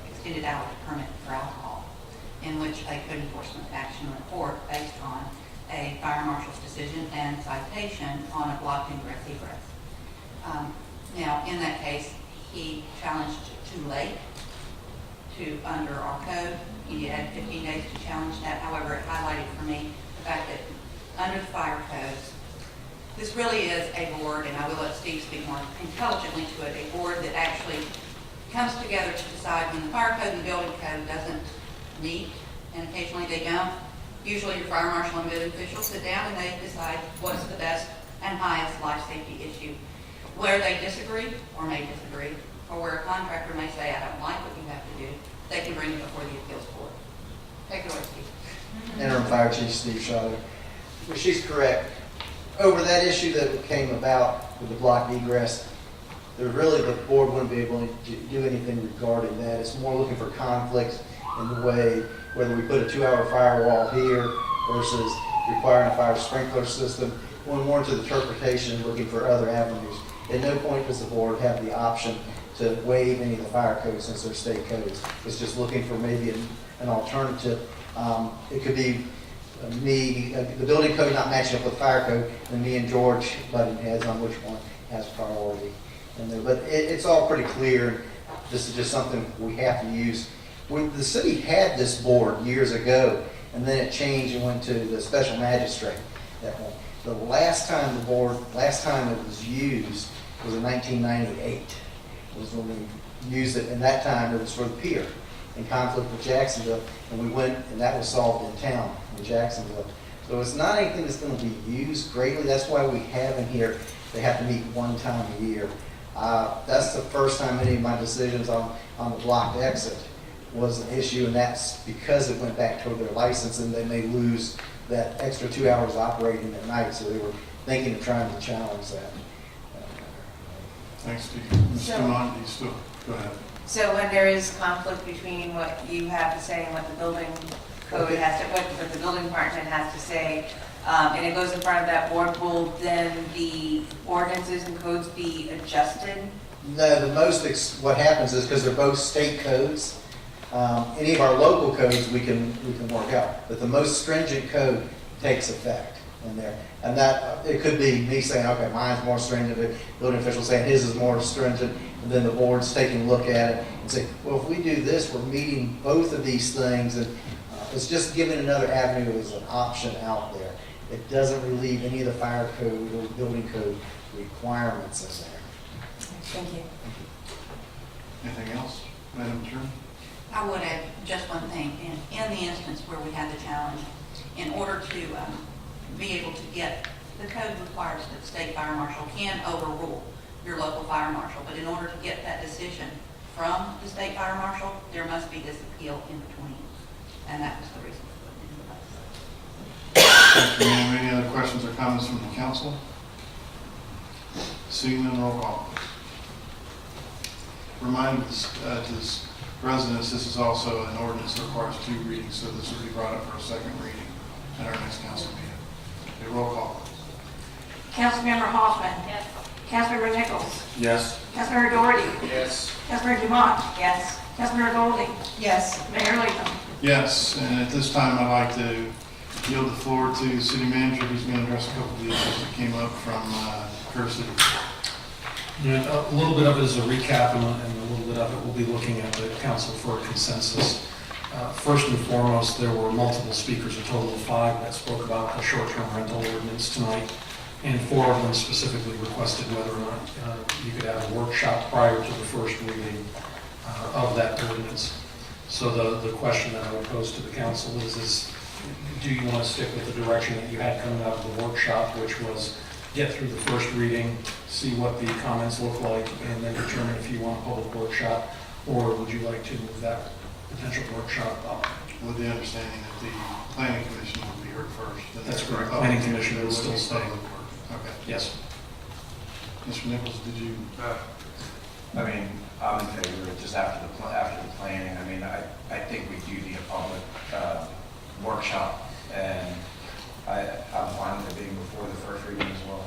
S20: extended hours permit for alcohol, in which a code enforcement action report based on a fire marshal's decision and citation on a blocked egress. Now, in that case, he challenged too late under our code. He had 15 days to challenge that. However, it highlighted for me the fact that under the fire codes, this really is a board, and I will let Steve speak more intelligently to it, a board that actually comes together to decide when the fire code and the building code doesn't meet, and occasionally they don't. Usually your fire marshal and building officials sit down and they decide what's the best and highest life safety issue. Where they disagree or may disagree, or where a contractor may say, I don't like what you have to do, they can bring it before the appeals board. Take it away, Steve.
S21: Interim Fire Chief Steve Schuyler. Well, she's correct. Over that issue that came about with the blocked egress, the board wouldn't be able to do anything regarding that. It's more looking for conflicts in the way, whether we put a 2-hour firewall here versus requiring a fire sprinkler system. We're more into the interpretation, looking for other avenues. At no point does the board have the option to waive any of the fire codes since they're state codes. It's just looking for maybe an alternative. It could be the building code not matching up with the fire code, and me and George butting heads on which one has priority. But it's all pretty clear. This is just something we have to use. When the city had this board years ago, and then it changed and went to the special magistrate. The last time it was used was in 1998. Was when we used it, and that time it was for the pier in conflict with Jacksonville, and we went, and that was solved in town in Jacksonville. So it's not anything that's going to be used greatly. That's why we have in here, they have to meet one time a year. That's the first time any of my decisions on the blocked exit was an issue, and that's because it went back toward their license, and they may lose that extra 2 hours operating at night, so they were thinking of trying to challenge that.
S1: Thanks, Steve. Ms. Dumont, you still, go ahead.
S15: So when there is conflict between what you have to say and what the building code has to, what the building department has to say, and it goes in front of that board, will then the ordinances and codes be adjusted?
S21: No, what happens is, because they're both state codes, any of our local codes we can work out, but the most stringent code takes effect in there. And that, it could be me saying, okay, mine's more stringent, the building official saying his is more stringent, and then the board's taking a look at it and say, well, if we do this, we're meeting both of these things, and it's just giving another avenue as an option out there. It doesn't relieve any of the fire code or building code requirements in there.
S15: Thank you.
S1: Anything else, Madam Attorney?
S20: I would add just one thing. In the instance where we had the challenge, in order to be able to get, the code requires that the state fire marshal can overrule your local fire marshal, but in order to get that decision from the state fire marshal, there must be this appeal in between, and that was the reason for putting it in place.
S1: Thank you, ma'am. Any other questions or comments from the council? Seeing none, roll call. Remind to residents, this is also an ordinance that requires 2 readings, so this will be brought up for a second reading at our next council meeting. Okay, roll call.
S16: Councilmember Hoffman. Yes. Councilmember Nichols.
S14: Yes.
S16: Councilmember Doherty.
S18: Yes.
S16: Councilmember Dumont.
S15: Yes.
S16: Councilmember Goldie.
S15: Yes.
S16: Mayor Latham.
S1: Yes, and at this time, I'd like to yield the floor to the city manager, who's going to address a couple of the issues that came up from Curve City.
S14: Yeah, a little bit of it is a recap, and a little bit of it we'll be looking at the council for a consensus. First and foremost, there were multiple speakers, a total of 5, that spoke about the short-term rental ordinance tonight, and 4 of them specifically requested whether or not you could have a workshop prior to the first reading of that ordinance. So the question that I would pose to the council is do you want to stick with the direction that you had coming out of the workshop, which was get through the first reading, see what the comments look like, and then determine if you want a public workshop? Or would you like to move that potential workshop up?
S1: With the understanding that the planning commission would be heard first. then
S14: That's
S1: the
S14: correct.
S1: public-
S14: Planning commission would
S1: there
S14: still
S1: be
S14: stay.
S1: public work. Okay.
S14: Yes.
S1: Mr. Nichols, did you?
S2: I mean, I'm in favor of just after the planning. I mean, I think we do need a public workshop, and I'm fine with it being before the first reading as well.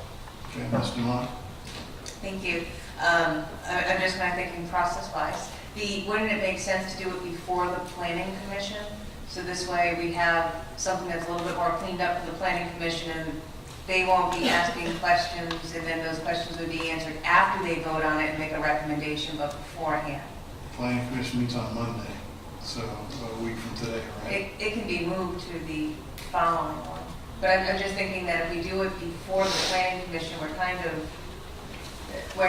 S1: Okay, Ms. Dumont?
S15: Thank you. I'm just kind of thinking process-wise. Wouldn't it make sense to do it before the planning commission? So this way we have something that's a little bit more cleaned up for the planning commission, and they won't be asking questions, and then those questions would be answered after they vote on it and make a recommendation, but beforehand.
S1: Planning commission meets on Monday, so about a week from today, right?
S15: It can be moved to the following one. But I'm just thinking that if we do it before the planning commission, we're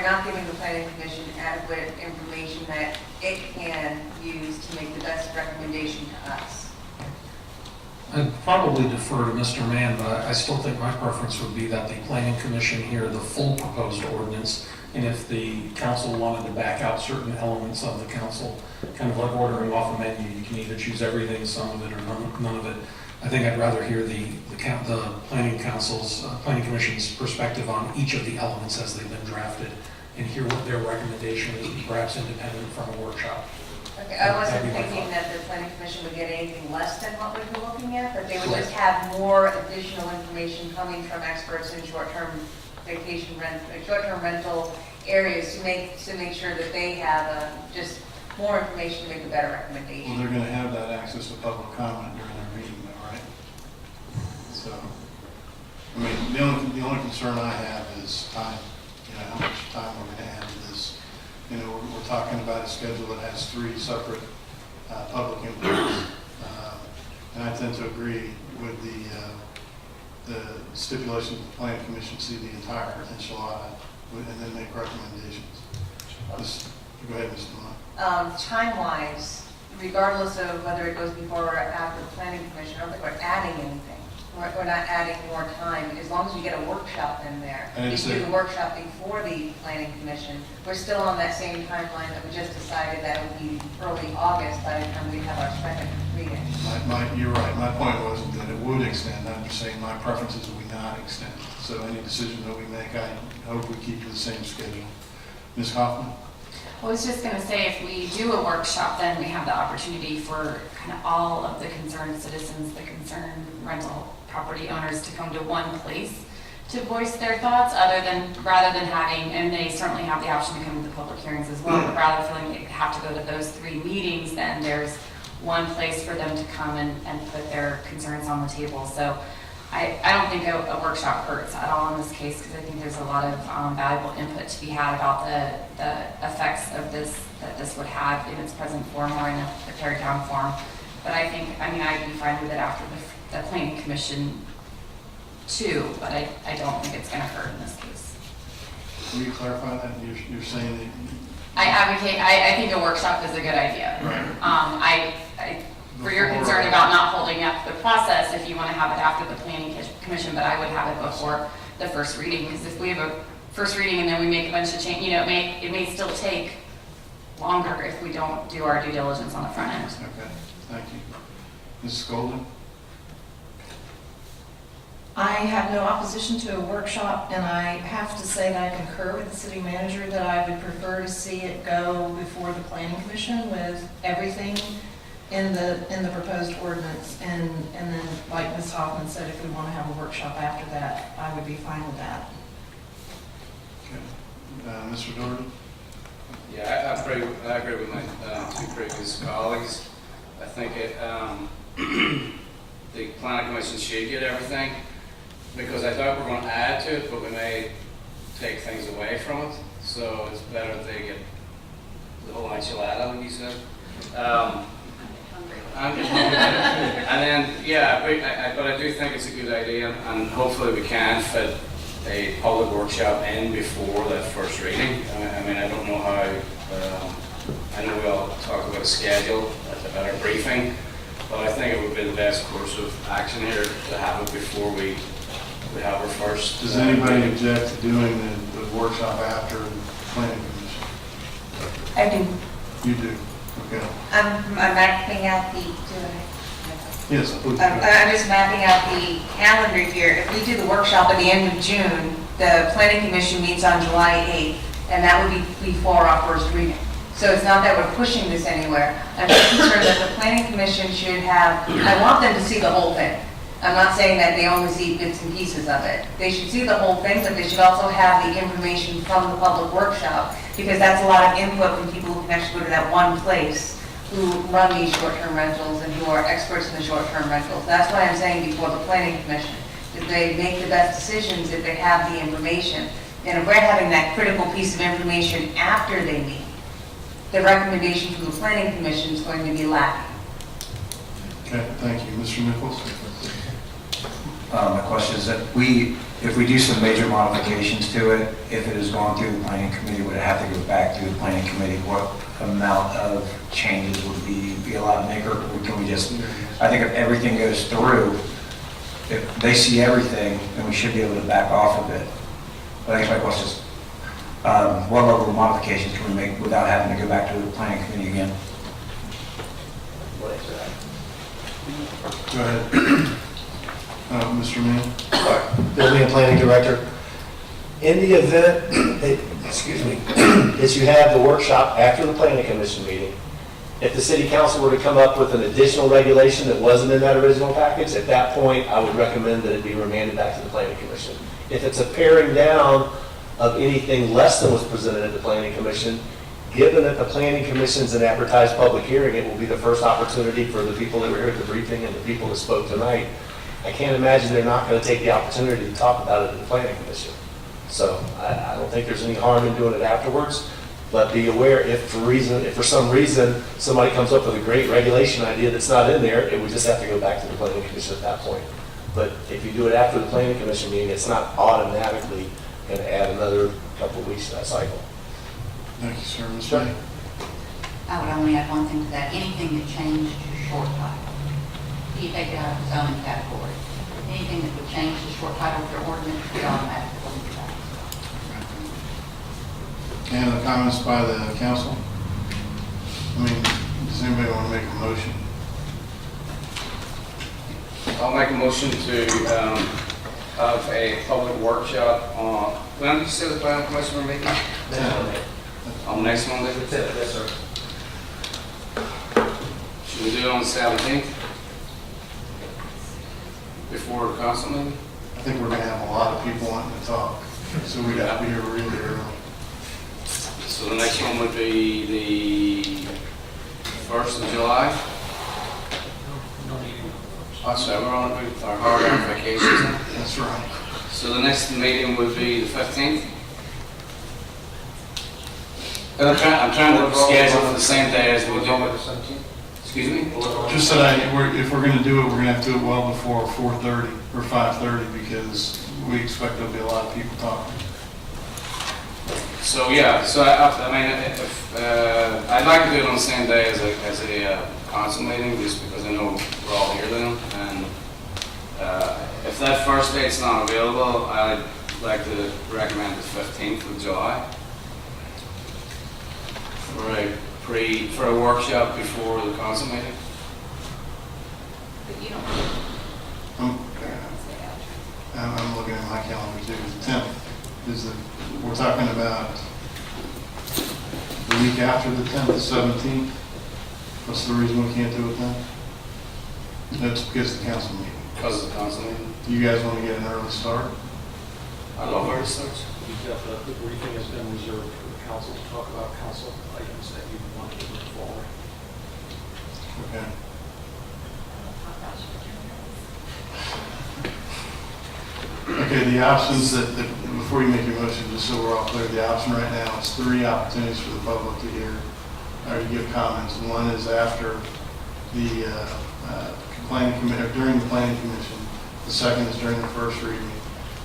S15: not giving the planning commission adequate information that it can use to make the best recommendation to us.
S14: I'd probably defer to Mr. Mann, but I still think my preference would be that the planning commission hear the full proposed ordinance, and if the council wanted to back out certain elements of the council, kind of like ordering off a menu, you can either choose everything, some of it, or none of it. I think I'd rather hear the planning commission's perspective on each of the elements as they've been drafted, and hear what their recommendation is, perhaps independent from a workshop.
S15: Okay, I wasn't
S14: That'd be my
S15: thinking
S14: thought.
S15: that the planning commission would get anything less than what we've been looking at, but they would just have more additional information coming from experts in short-term rental areas to make sure that they have just more information to make a better
S1: Well,
S15: recommendation.
S1: they're gonna have that access to public comment during their meeting though, right? So, I mean, the only concern I have is time, how much time we're gonna add to this. We're talking about a schedule that has 3 separate public inputs. And I tend to agree with the stipulation that the planning commission see the entire enchilada and then make recommendations. Go ahead, Ms. Dumont.
S15: Time-wise, regardless of whether it goes before or after the planning commission, I don't think we're adding anything. We're not adding more time, as long as we get a workshop in there.
S1: And
S15: If we do the workshop before the planning commission, we're still on that same timeline that we just decided that it would be early August by the time we have our second reading.
S1: You're right. My point wasn't that it would extend. I'm just saying my preference is we not extend. So any decision that we make, I hope we keep to the same schedule. Ms. Hoffman?
S5: I was just going to say, if we do a workshop, then we have the opportunity for kind of all of the concerned citizens, the concerned rental property owners to come to one place to voice their thoughts, rather than having, and they certainly have the option to come to the public hearings as well, but rather feeling they have to go to those 3 meetings, then there's one place for them to come and put their concerns on the table. So I don't think a workshop hurts at all in this case, because I think there's a lot of valuable input to be had about the effects of this, that this would have in its present form or in a pared down form. But I'd be fine with it after the planning commission too, but I don't think it's gonna hurt in this case.
S1: Will you clarify that? You're saying that
S5: I think a workshop is a good idea. For your concern about not holding up the process, if you want to have it after the planning commission, but I would have it before the first reading, because if we have a first reading and then we make a bunch of change, it may still take longer if we don't do our due diligence on the front end.
S1: Okay, thank you. Mrs. Golden?
S6: I have no opposition to a workshop, and I have to say that I concur with the city manager that I would prefer to see it go before the planning commission with everything in the proposed ordinance, and then, like Ms. Hoffman said, if we want to have a workshop after that, I would be fine with that.
S1: Okay. Mr. Doherty?
S18: Yeah, I agree with my 2 previous colleagues. I think the planning commission should get everything, because I thought we're going to add to it, but we may take things away from it. So it's better if they get the whole enchilada, like you said. And then, but I do think it's a good idea, and hopefully we can fit a public workshop in before that first reading. I don't know how, I know we all talked about a schedule at our briefing, But I think it would be the best course of action here to have it before we have our first.
S1: Does anybody object to doing the workshop after the planning commission?
S15: I do.
S1: You do, okay.
S15: I'm mapping out the,
S1: Yes, please.
S15: I'm just mapping out the calendar here. If we do the workshop at the end of June, the planning commission meets on July 8th, and that would be before our first reading. So it's not that we're pushing this anywhere. I'm just concerned that the planning commission should have, I want them to see the whole thing. I'm not saying that they only see bits and pieces of it. They should see the whole thing, but they should also have the information from the public workshop, because that's a lot of input from people who can actually go to that one place, who run these short-term rentals and who are experts in the short-term rentals. That's why I'm saying before the planning commission, that they make the best decisions if they have the information. And if we're having that critical piece of information after they meet, the recommendation from the planning commission is going to be lacking.
S1: Okay, thank you. Mr. Nichols?
S2: My question is that if we do some major modifications to it, if it has gone through the planning committee, would it have to go back through the planning committee? What amount of changes would be a lot bigger? Or can we just, I think if everything goes through, if they see everything, then we should be able to back off of it. But I guess my question is, what level of modifications can we make without having to go back to the planning committee again?
S1: Go ahead. Mr. Mann?
S3: Building and Planning Director. In the event, excuse me, that you have the workshop after the Planning Commission meeting, if the City Council were to come up with an additional regulation that wasn't in that original package, at that point, I would recommend that it be remanded back to the Planning Commission. If it's a paring down of anything less than was presented at the Planning Commission, given that the Planning Commission's an advertised public hearing, it will be the first opportunity for the people that were here at the briefing and the people that spoke tonight. I can't imagine they're not going to take the opportunity to talk about it at the Planning Commission. So I don't think there's any harm in doing it afterwards, but be aware if for some reason somebody comes up with a great regulation idea that's not in there, it would just have to go back to the Planning Commission at that point. But if you do it after the Planning Commission meeting, it's not automatically going to add another couple of weeks to that cycle.
S1: Thank you, sir. Ms. May?
S20: I would only add one thing to that. Anything that changed your short title, you take it out of the zoning category. Anything that would change the short title of your ordinance would automatically go into that.
S1: Any other comments by the council? I mean, does anybody want to make a motion?
S18: I'll make a motion to have a public workshop on, when did you say the planning commission we're meeting? On next Monday?
S3: Yes, sir.
S18: Should we do it on the 17th? Before the council meeting?
S1: I think we're going to have a lot of people wanting to talk, so we'd have to be here really early.
S18: So the next one would be the 1st of July? So we're on our hard on vacations now.
S1: That's right.
S18: So the next meeting would be the 15th? And I'm trying to schedule for the same day as we do it. Excuse me?
S1: Just that if we're going to do it, we're going to have to do it well before 4:30 or 5:30 because we expect there'll be a lot of people talking.
S18: So yeah, so I mean, I'd like to do it on the same day as a council meeting, just because I know we're all here then. And if that first date's not available, I'd like to recommend the 15th of July for a workshop before the council meeting.
S20: But you don't.
S1: I'm looking at my calendar too. The 10th we're talking about the week after the 10th, the 17th. What's the reason we can't do it then? That's because of the council meeting.
S18: Because of the council meeting?
S1: You guys want to get an early start?
S18: I love early starts.
S14: The briefing has been reserved for the council to talk about council items that you want to move forward.
S1: Okay. Okay, the options before you make your motion, just so we're all clear, the option right now is 3 opportunities for the public to hear or to give comments. One is after the planning committee, or during the planning commission. The second is during the first reading.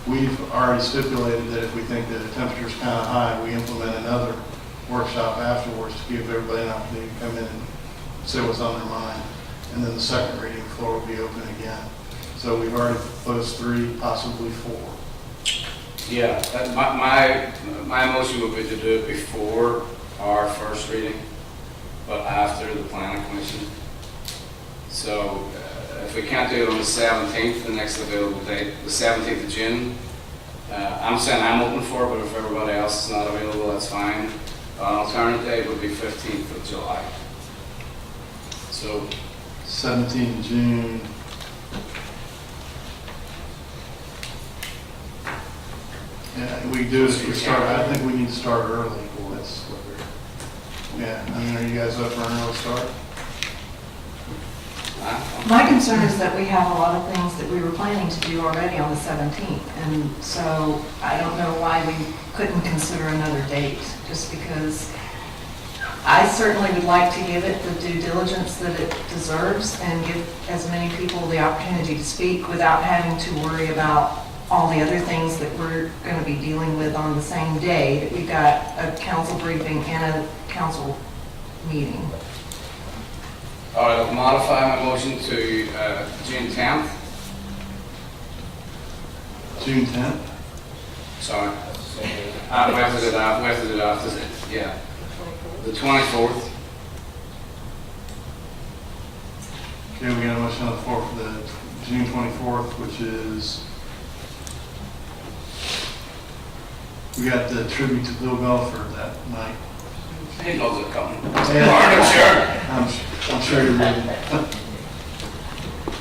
S1: We've already stipulated that if we think that the temperature is kind of high, we implement another workshop afterwards to give everybody an opportunity to come in and say what's on their mind. and then the second reading, the floor will be open again. So we've already proposed 3, possibly 4.
S18: Yeah, my motion would be to do it before our first reading, but after the planning commission. So if we can't do it on the 17th, the next available date, the 17th of June, I'm saying I'm open for it, but if everybody else is not available, that's fine. An alternate date would be 15th of July. So
S1: 17th June. Yeah, we do is we start, I think we need to start early. That's what yeah, I mean, are you guys up for an early start?
S6: My concern is that we have a lot of things that we were planning to do already on the 17th, and so I don't know why we couldn't consider another date, just because I certainly would like to give it the due diligence that it deserves and give as many people the opportunity to speak without having to worry about all the other things that we're going to be dealing with on the same day, that we've got a council briefing and a council meeting.
S18: all right, I'll modify my motion to June 10th.
S1: June 10th?
S18: Sorry. We have to do that. We have to do that after the, yeah. The 24th.
S1: Okay, we got a motion on the floor for the June 24th, which is, we got the tribute to Bill Belford that night.
S18: He knows it's coming.
S1: Yeah. I'm sure you're ready.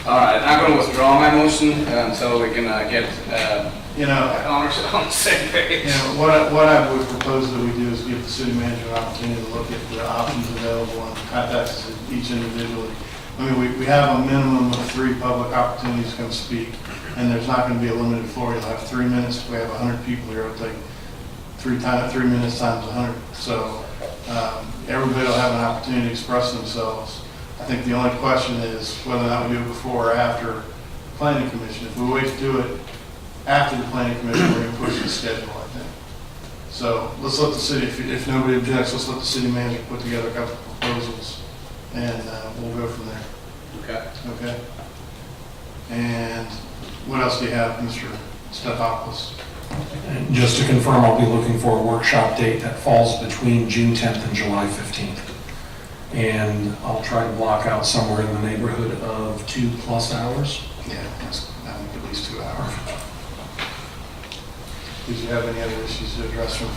S18: All right, I'm going to withdraw my motion until we can get
S1: You know,
S18: on the same page.
S1: you know, what I would propose that we do is give the city manager an opportunity to look at the options available and contact each individually. I mean, we have a minimum of 3 public opportunities to come speak, and there's not going to be a limited floor. You'll have 3 minutes. We have 100 people here. It'll take 3 minutes times 100. So everybody will have an opportunity to express themselves. I think the only question is whether or not we do it before or after planning commission. If we wait to do it after the planning commission, we're going to push the schedule, I think. So let's let the city, if nobody objects, let's let the city manager put together a couple of proposals, and we'll go from there.
S18: Okay.
S1: Okay? And what else do you have, Mr. Stefopoulos?
S14: And just to confirm, I'll be looking for a workshop date that falls between June 10th and July 15th. And I'll try to block out somewhere in the neighborhood of 2+ hours.
S1: Yeah, that's, I think, at least 2 hours. Did you have any other issues to address from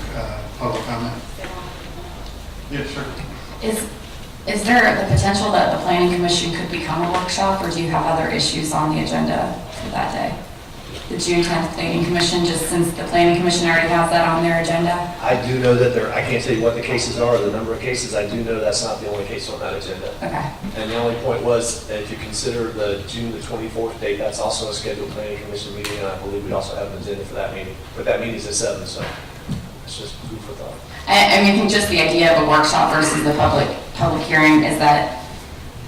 S1: public comment? Yeah, sure.
S5: Is there the potential that the planning commission could become a workshop, or do you have other issues on the agenda for that day? The June 10th planning commission, just since the planning commission already has that on their agenda?
S3: I do know that I can't tell you what the cases are, the number of cases. I do know that's not the only case on that agenda.
S5: Okay.
S3: And the only point was, if you consider the June the 24th date, that's also a scheduled planning commission meeting, and I believe we also have an agenda for that meeting. But that meeting's at 7, so it's just food for thought.
S5: I mean, I think just the idea of a workshop versus the public hearing is that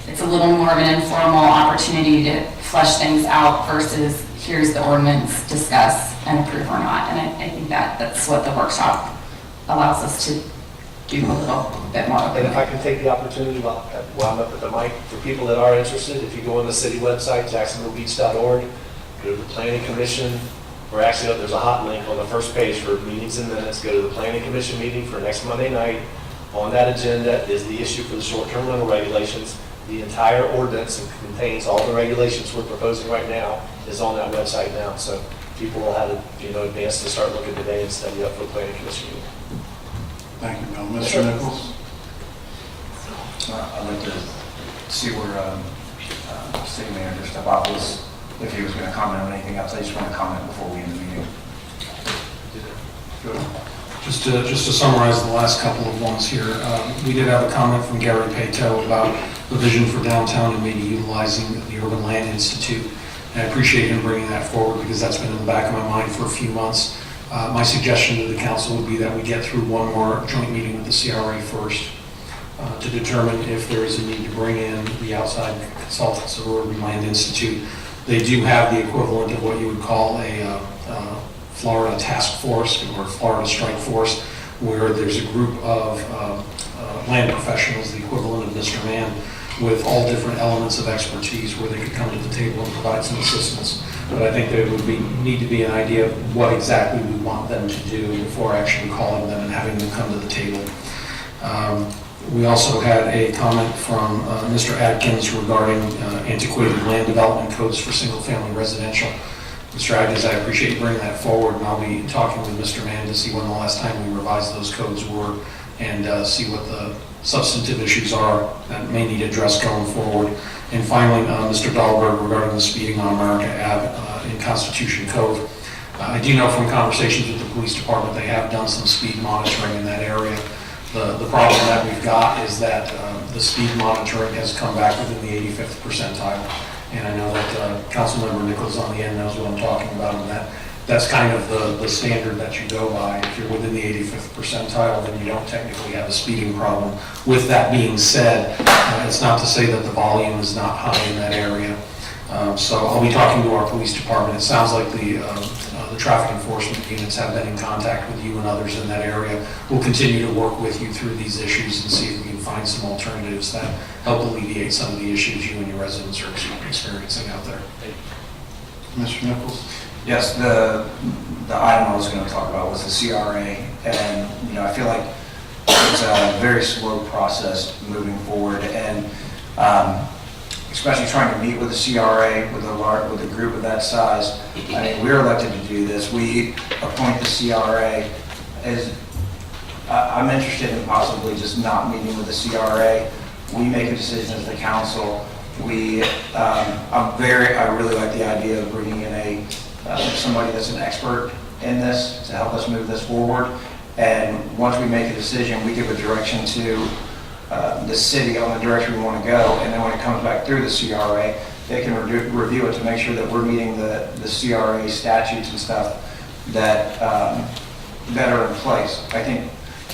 S5: it's a little more of an informal opportunity to flesh things out versus here's the ordinance, discuss and approve or not. And I think that's what the workshop allows us to do a little bit more.
S3: And if I can take the opportunity while I'm up at the mic, for people that are interested, if you go on the city website, jacksonvillebeach.org, go to the planning commission, or actually there's a hot link on the first page for meetings and minutes. Go to the planning commission meeting for next Monday night. On that agenda is the issue for the short-term rental regulations. The entire ordinance contains all the regulations we're proposing right now is on that website now. So people will have it, advance to start looking today and study up for the planning commission meeting.
S1: Thank you, Bill. Mr. Nichols?
S2: I'd like to see where City Manager Stefopoulos, if he was going to comment on anything else. I just want to comment before we end the meeting.
S1: Good.
S14: Just to summarize the last couple of ones here, we did have a comment from Gary Pato about the vision for downtown and maybe utilizing the Urban Land Institute. And I appreciate him bringing that forward because that's been in the back of my mind for a few months. My suggestion to the council would be that we get through one more joint meeting with the CRA first to determine if there is a need to bring in the outside consultants of Urban Land Institute. They do have the equivalent of what you would call a Florida Task Force or Florida Strike Force, where there's a group of land professionals, the equivalent of Mr. Mann, with all different elements of expertise where they could come to the table and provide some assistance. But I think there would need to be an idea of what exactly we want them to do before actually calling them and having them come to the table. We also had a comment from Mr. Atkins regarding antiquated land development codes for single-family residential. Mr. Atkins, I appreciate you bringing that forward, and I'll be talking with Mr. Mann to see when the last time we revised those codes were and see what the substantive issues are that may need addressed going forward. And finally, Mr. Dahlberg regarding the speeding on America Ave in Constitution Cove. I do know from conversations with the police department they have done some speed monitoring in that area. The problem that we've got is that the speed monitoring has come back within the 85th percentile. And I know that Councilmember Nichols on the end knows what I'm talking about, and that's kind of the standard that you go by. If you're within the 85th percentile, then you don't technically have a speeding problem. With that being said, it's not to say that the volume is not high in that area. So I'll be talking to our police department. It sounds like the traffic enforcement units have been in contact with you and others in that area. We'll continue to work with you through these issues and see if we can find some alternatives that help alleviate some of the issues you and your residents are experiencing out there.
S1: Mr. Nichols?
S2: Yes, the item I was going to talk about was the CRA, and I feel like it's a very slow process moving forward, and especially trying to meet with the CRA with a group of that size. I mean, we're elected to do this. We appoint the CRA. I'm interested in possibly just not meeting with the CRA. We make a decision as the council. I really like the idea of bringing in somebody that's an expert in this to help us move this forward. And once we make a decision, we give a direction to the city on the direction we want to go. And then when it comes back through the CRA, they can review it to make sure that we're meeting the CRA statutes and stuff that are in place. I think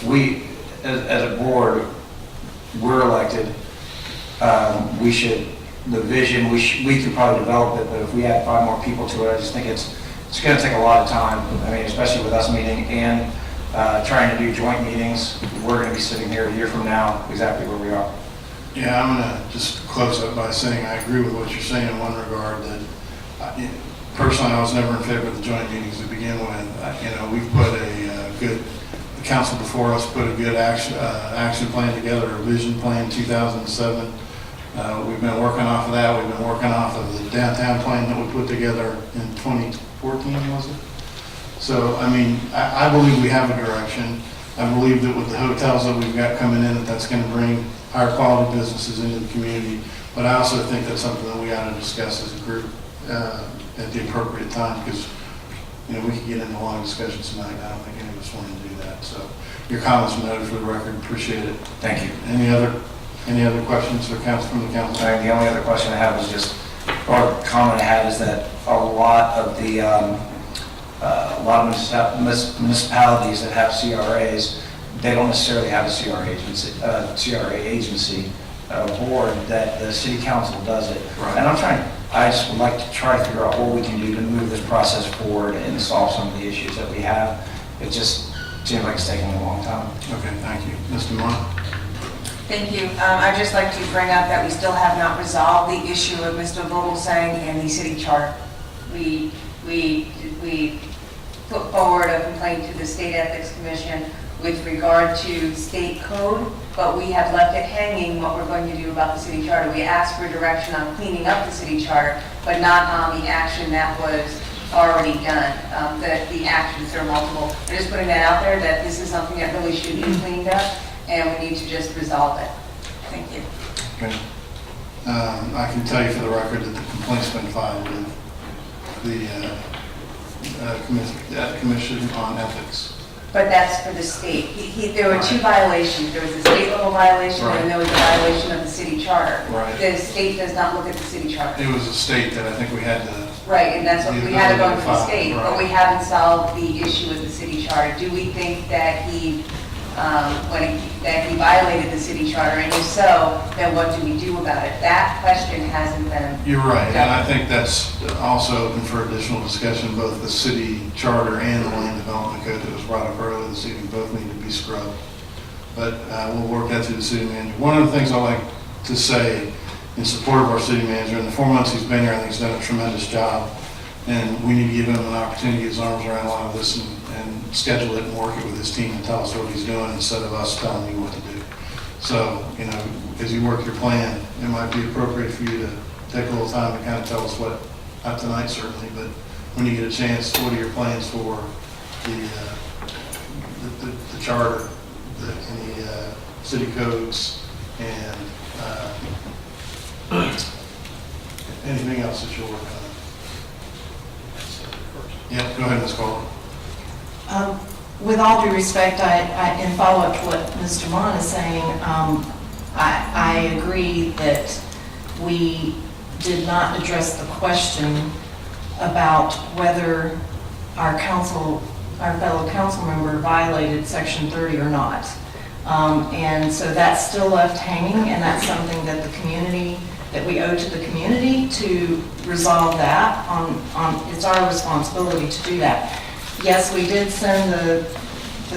S2: we, as a board, we're elected. The vision, we could probably develop it, but if we add 5 more people to it, I just think it's going to take a lot of time. I mean, especially with us meeting and trying to do joint meetings, we're going to be sitting here a year from now exactly where we are.
S1: Yeah, I'm going to just close up by saying I agree with what you're saying in one regard, that personally I was never in favor of the joint meetings to begin with. We've put the council before us put a good action plan together, a vision plan in 2007. We've been working off of that. We've been working off of the downtown plan that we put together in 2014, was it? So, I mean, I believe we have a direction. I believe that with the hotels that we've got coming in, that's going to bring higher quality businesses into the community. But I also think that's something that we ought to discuss as a group at the appropriate time, because we could get into a long discussion tonight, and I don't think any of us want to do that. So your comments are noted for the record. Appreciate it.
S2: Thank you.
S1: Any other questions from the council?
S2: The only other question I have is or comment I have is that a lot of municipalities that have CRAs, they don't necessarily have a CRA agency board, that the city council does it.
S1: Right.
S2: And I just would like to try to figure out what we can do to move this process forward and solve some of the issues that we have. It just seems like it's taking a long time.
S1: Okay, thank you. Mr. Martin?
S15: Thank you. I'd just like to bring up that we still have not resolved the issue of Mr. Vogelsang and the city charter. We put forward a complaint to the State Ethics Commission with regard to state code, but we have left it hanging what we're going to do about the city charter. We asked for direction on cleaning up the city charter, but not on the action that was already done. The actions are multiple. I'm just putting that out there, that this is something that really should be cleaned up, and we need to just resolve it. Thank you.
S1: Okay. I can tell you for the record that the complaint's been filed with the Commission on Ethics.
S15: But that's for the state. There were 2 violations. There was a state level violation,
S1: Right.
S15: and there was a violation of the city charter.
S1: Right.
S15: The state does not look at the city charter.
S1: It was a state that I think we had to...
S15: Right, and that's what we had to go to the
S1: File,
S15: state, but
S1: right.
S15: we haven't solved the issue with the city charter. Do we think that he violated the city charter, and if so, then what do we do about it? That question hasn't been...
S1: You're right, and
S15: done.
S1: I think that's also open for additional discussion. Both the city charter and the land development code that was brought up earlier this evening both need to be scrubbed. But we'll work that through the city manager. One of the things I like to say in support of our city manager. In the 4 months he's been here, I think he's done a tremendous job. And we need to give him an opportunity to get his arms around a lot of this and schedule it and work it with his team and tell us what he's doing instead of us telling you what to do. So, you know, as you work your plan, it might be appropriate for you to take a little time to kind of tell us what, not tonight certainly, but when you get a chance, what are your plans for the charter, any city codes, and anything else that you're working on? Yeah, go ahead, Ms. Cole.
S6: With all due respect, in follow-up to what Mr. Mon is saying, I agree that we did not address the question about whether our fellow council member violated Section 30 or not. And so that's still left hanging, and that's something that that we owe to the community to resolve that. It's our responsibility to do that. Yes, we did send the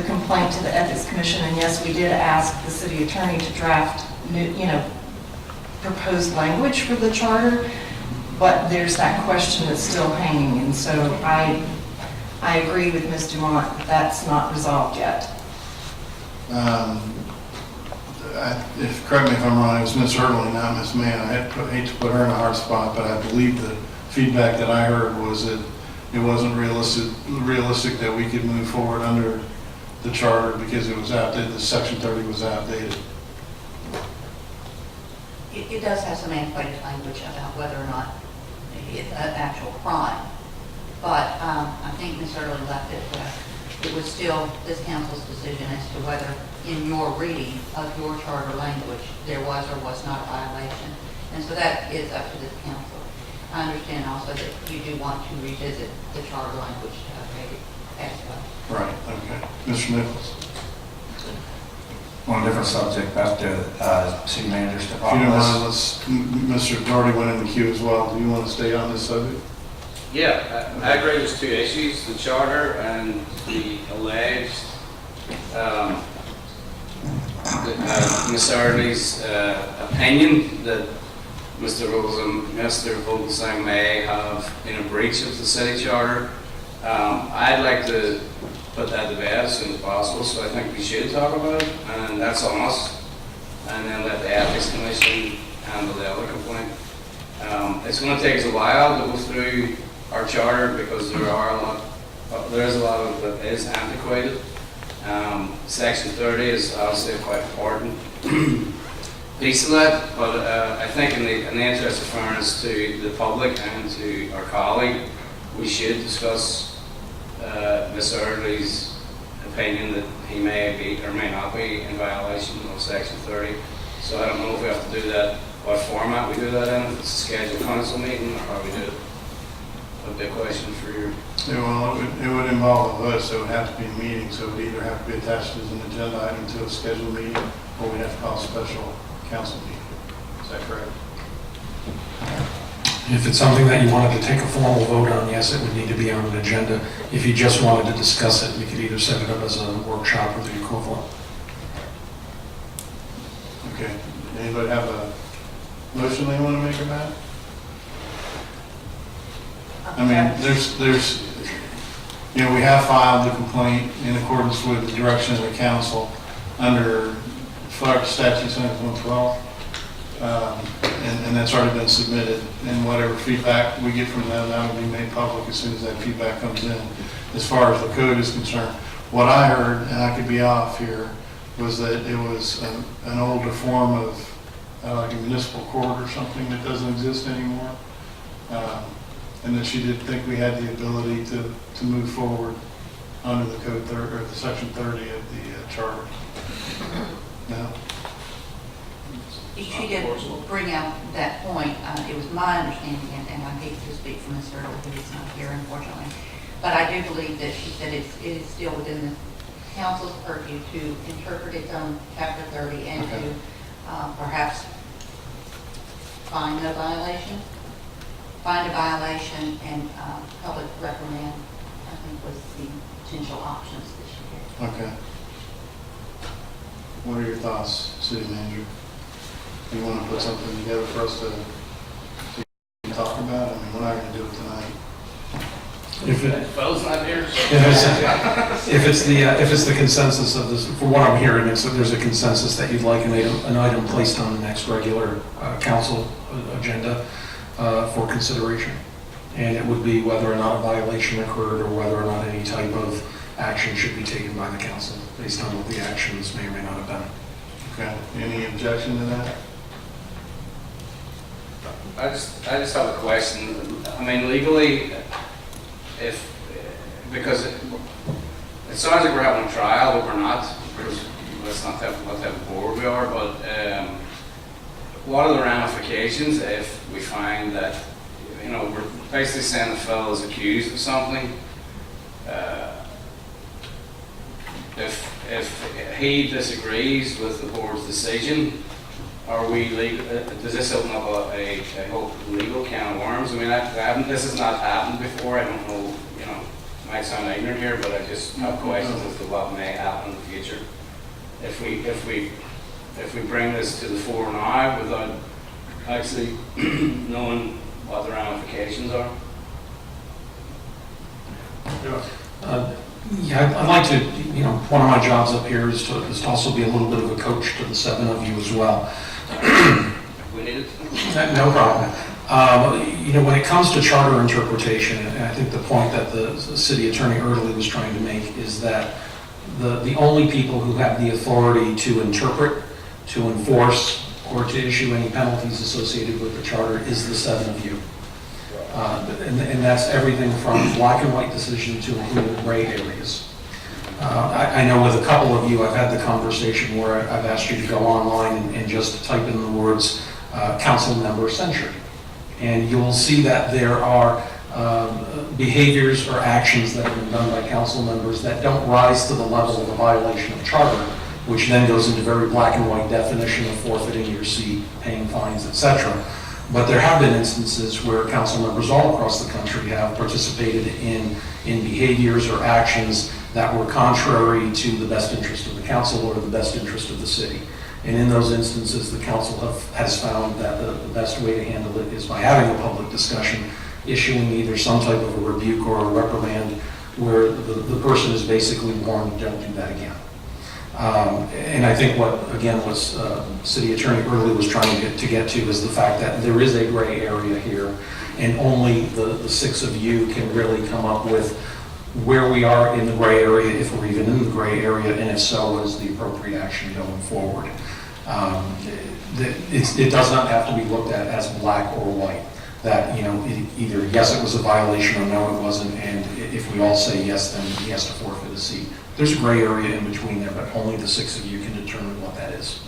S6: complaint to the Ethics Commission, and yes, we did ask the city attorney to draft proposed language for the charter, but there's that question that's still hanging, and so I agree with Ms. Dumont that that's not resolved yet.
S1: Correct me if I'm wrong, it was Ms. Hurley, not Ms. Mann. I hate to put her in a hard spot, but I believe the feedback that I heard was that it wasn't realistic that we could move forward under the charter because it was outdated, the Section 30 was outdated.
S20: It does have some antiquated language about whether or not it's an actual crime. But I think Ms. Early left it with, it was still this council's decision as to whether in your reading of your charter language there was or was not a violation. And so that is up to this council. I understand also that you do want to revisit the charter language to update it as well.
S1: Right, okay. Mr. Nichols?
S2: On a different subject, back to city manager's
S1: If you don't
S2: department.
S1: mind, Mr. Doherty went in the queue as well. Do you want to stay on this subject?
S18: Yeah, I agree there's two issues, the charter and the alleged Ms. Early's opinion that Mr. Vogelsang may have been a breach of the city charter. I'd like to put that to bed as soon as possible, so I think we should talk about it, and that's on us. And then let the Ethics Commission handle the other complaint. It's going to take us a while to go through our charter because there is a lot of it that is antiquated. Section 30 is obviously a quite important piece of that, but I think in the interest of fairness to the public and to our colleague, we should discuss Ms. Early's opinion that he may be or may not be in violation of Section 30. So I don't know if we have to do that, what format we do that in, if it's a scheduled council meeting, or how we do it. A big question for you.
S1: Yeah, well, it would involve a vote, so it would have to be a meeting, so it would either have to be attached as an agenda item to a scheduled meeting, or we'd have to call a special council meeting. Is that correct?
S14: If it's something that you wanted to take a formal vote on, yes, it would need to be on an agenda. If you just wanted to discuss it, we could either set it up as a workshop or the equivalent.
S1: Okay. Anybody have a motion they want to make about it? I mean, there's, you know, we have filed the complaint in accordance with the direction of the council under Florida Statute 112. And that's already been submitted, and whatever feedback we get from them, that will be made public as soon as that feedback comes in. As far as the code is concerned, what I heard, and I could be off here, was that it was an older form of like a municipal court or something that doesn't exist anymore, and that she didn't think we had the ability to move forward under the code or the Section 30 of the charter. No.
S20: She did bring out that point. It was my understanding, and I hate to speak for Ms. Early, who is not here, unfortunately, but I do believe that she said it is still within the council's purview to interpret its own Chapter 30 and to perhaps find a violation and public reprimand, I think, was the potential options that she had.
S1: Okay. What are your thoughts, City Manager? you want to put something together for us to talk about? I mean, we're not going to do it tonight.
S14: If it,
S18: Phil's not here.
S14: if it's the consensus of this, for what I'm hearing, it's that there's a consensus that you'd like an item placed on the next regular council agenda for consideration. And it would be whether or not a violation occurred or whether or not any type of action should be taken by the council based on what the actions may or may not have been.
S1: Okay, any objection to that?
S18: I just have a question. I mean, legally, because it sounds like we're having a trial, but we're not, because that's not what type of board we are, but what are the ramifications if we find that, you know, we're basically saying the fellow is accused of something? If he disagrees with the board's decision, are we legal? Does this open up a whole legal can of worms? I mean, this has not happened before. I don't know, you know, it might sound ignorant here, but I just have questions as to what may happen in the future. If we bring this to the fore now without actually knowing what the ramifications are.
S14: Yeah, I'd like to, you know, one of my jobs up here is to also be a little bit of a coach to the 7 of you as well.
S18: We need it.
S14: No problem. You know, when it comes to charter interpretation, and I think the point that the city attorney Erdely was trying to make is that the only people who have the authority to interpret, to enforce, or to issue any penalties associated with the charter is the 7 of you. And that's everything from black and white decision to including gray areas. I know with a couple of you, I've had the conversation where I've asked you to go online and just type in the words council member censured. And you'll see that there are behaviors or actions that have been done by council members that don't rise to the level of a violation of charter, which then goes into very black and white definition of forfeiting your seat, paying fines, etc. But there have been instances where council members all across the country have participated in behaviors or actions that were contrary to the best interest of the council or the best interest of the city. And in those instances, the council has found that the best way to handle it is by having a public discussion, issuing either some type of a rebuke or a reprimand where the person is basically warned, don't do that again. And I think what City Attorney Erdely was trying to get to is the fact that there is a gray area here, and only the 6 of you can really come up with where we are in the gray area, if we're even in the gray area, and if so, what is the appropriate action going forward. It does not have to be looked at as black or white. That, you know, either yes, it was a violation or no, it wasn't, and if we all say yes, then he has to forfeit a seat. There's a gray area in between there, but only the 6 of you can determine what that is.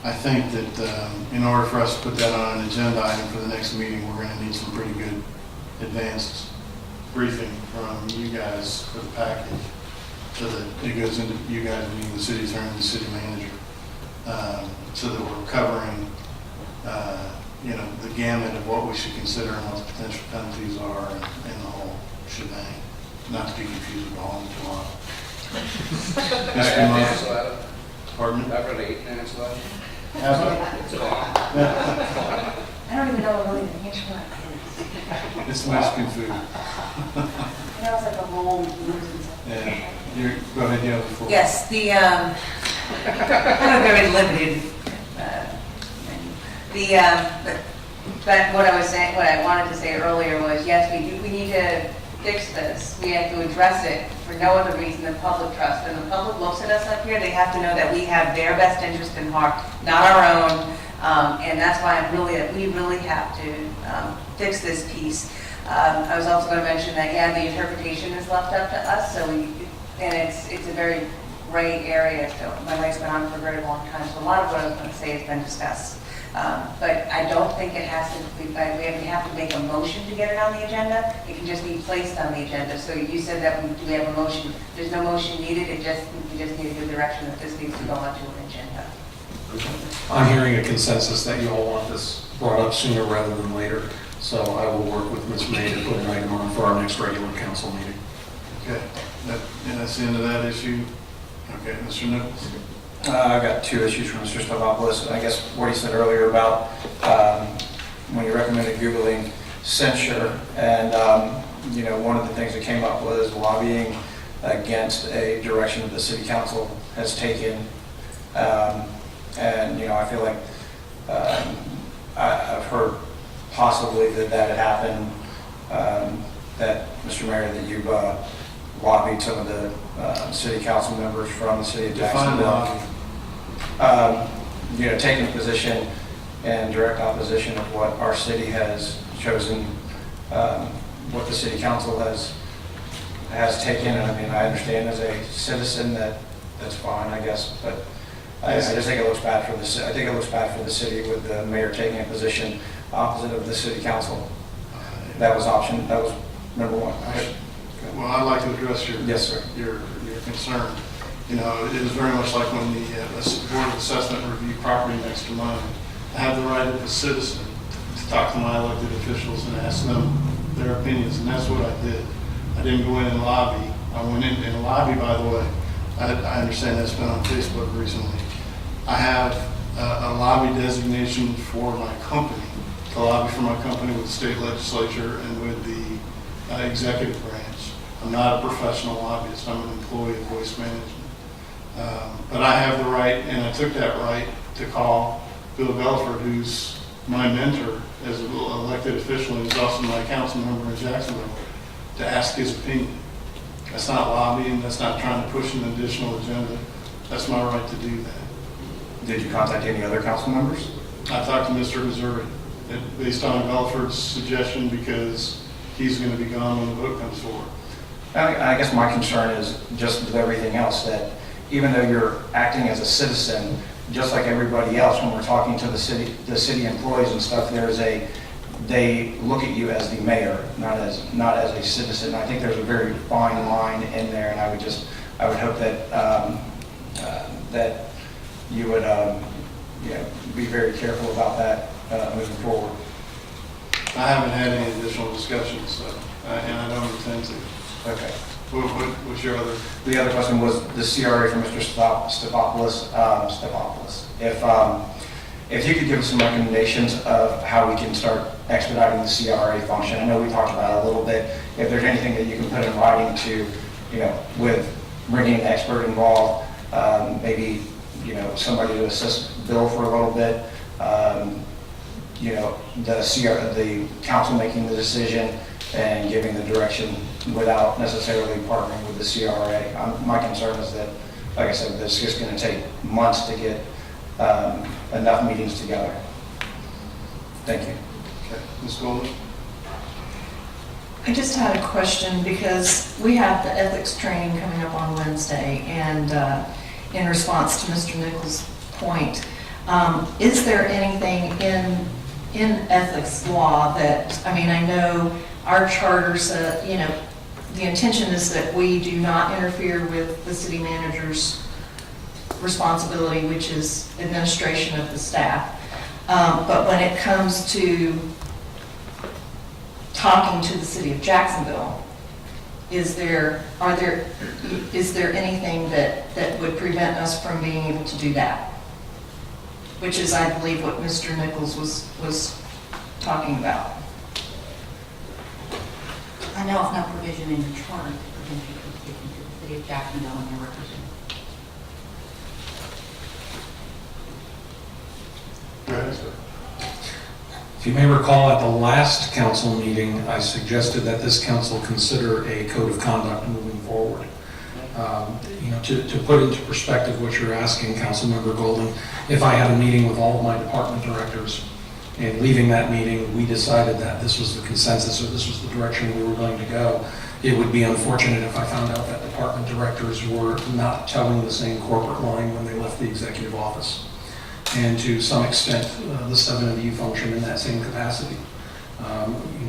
S1: I think that in order for us to put that on an agenda item for the next meeting, we're going to need some pretty good advanced briefing from you guys for the package, so that it goes into you guys being the city attorney and the city manager, so that we're covering you know, the gamut of what we should consider and what the potential penalties are and the whole shebang. Not to be confused with all in July. Mr. Dumont. Pardon me?
S18: I've read 8 minutes left.
S1: Have
S18: It's long.
S15: I don't even know really the answer what
S1: It's Mexican food.
S15: it was like a roll.
S1: Yeah. Go ahead, you have the floor.
S15: Yes, I have a very limited, but what I wanted to say earlier was, yes, we need to fix this. We have to address it for no other reason than public trust. When the public looks at us up here, they have to know that we have their best interest in heart, not our own. And that's why we really have to fix this piece. I was also going to mention that, yeah, the interpretation is left up to us, and it's a very gray area. So my light's been on for a very long time, so a lot of what I was going to say has been discussed. But I don't think it has to, we have to make a motion to get it on the agenda. It can just be placed on the agenda. So you said that we have a motion. There's no motion needed. We just need a good direction that this needs to go onto an agenda.
S14: I'm hearing a consensus that you all want this brought up sooner rather than later. So I will work with Ms. May to put an item on for our next regular council meeting.
S1: Okay, and that's the end of that issue. Okay, Mr. Nichols.
S2: I've got two issues from Mr. Stavropoulos. I guess what he said earlier about when he recommended Googling censure, and one of the things that came up was lobbying against a direction that the city council has taken. I feel like I've heard possibly that had happened, that, Mr. Mayor, that you've lobbied some of the city council members from the city of
S1: Define
S2: Jacksonville.
S1: lobbying.
S2: Taking a position in direct opposition of what our city has chosen, what the city council has taken. And I mean, I understand as a citizen that's fine, I guess, but I just think it looks bad for the city. I think it looks bad for the city with the mayor taking a position opposite of the city council. That was number one.
S1: Well, I'd like to address your
S2: Yes, sir.
S1: your concern. It is very much like when the Board of Assessment reviewed property next to mine. I have the right as a citizen to talk to my elected officials and ask them their opinions, and that's what I did. I didn't go in and lobby. I went in and lobby, by the way. I understand that's been on Facebook recently. I have a lobby designation for my company, to lobby for my company with the state legislature and with the executive branch. I'm not a professional lobbyist. I'm an employee of Waste Management. But I have the right, and I took that right, to call Bill Belford, who's my mentor as an elected official and is also my council member in Jacksonville, to ask his opinion. That's not lobbying. That's not trying to push an additional agenda. That's my right to do that.
S2: Did you contact any other council members?
S1: I talked to Mr. Missouri based on Belford's suggestion because he's going to be gone when the vote comes forward.
S2: I guess my concern is just with everything else, that even though you're acting as a citizen, just like everybody else, when we're talking to the city employees and stuff, they look at you as the mayor, not as a citizen. I think there's a very fine line in there, and I would hope that that you would be very careful about that moving forward.
S1: I haven't had any additional discussions, so, and I don't intend to.
S2: Okay.
S1: What's your other?
S2: The other question was the CRA from Mr. Stavropoulos. If you could give us some recommendations of how we can start expediting the CRA function. I know we talked about it a little bit. If there's anything that you can put in writing to, with bringing an expert involved, maybe, somebody to assist Bill for a little bit, the council making the decision and giving the direction without necessarily partnering with the CRA. My concern is that, like I said, this is going to take months to get enough meetings together. Thank you.
S1: Okay. Ms. Golden?
S6: I just had a question because we have the ethics training coming up on Wednesday, and in response to Mr. Nichols' point, is there anything in ethics law that, I know our charter said, the intention is that we do not interfere with the city manager's responsibility, which is administration of the staff. But when it comes to talking to the city of Jacksonville, is there anything that would prevent us from being able to do that? Which is, I believe, what Mr. Nichols was talking about.
S20: I know of no provision in the charter that prevents you from speaking to the city of Jacksonville and their representative.
S14: If you may recall, at the last council meeting, I suggested that this council consider a code of conduct moving forward. To put into perspective what you're asking, Councilmember Golden, if I had a meeting with all of my department directors, and leaving that meeting, we decided that this was the consensus, or this was the direction we were going to go, it would be unfortunate if I found out that department directors were not towing the same corporate line when they left the executive office. And to some extent, the 7 of you function in that same capacity.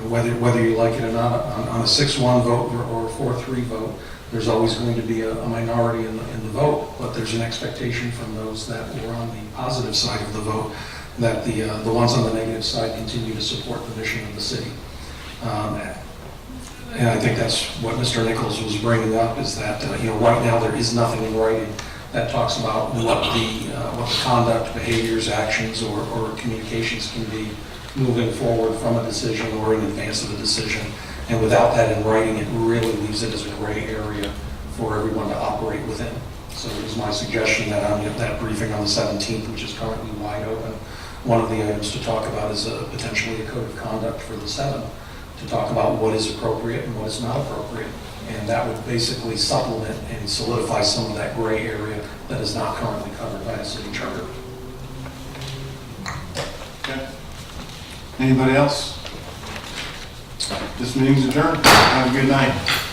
S14: Whether you like it or not, on a 6-1 vote or a 4-3 vote, there's always going to be a minority in the vote, but there's an expectation from those that were on the positive side of the vote that the ones on the negative side continue to support the mission of the city. And I think that's what Mr. Nichols was bringing up, is that right now there is nothing in writing that talks about what the conduct, behaviors, actions, or communications can be moving forward from a decision or in advance of a decision. And without that in writing, it really leaves it as a gray area for everyone to operate within. So it was my suggestion that on that briefing on the 17th, which is currently wide open, one of the items to talk about is potentially a code of conduct for the 7, to talk about what is appropriate and what is not appropriate. And that would basically supplement and solidify some of that gray area that is not currently covered by the city charter.
S1: Okay. Anybody else? This meeting's adjourned. Have a good night.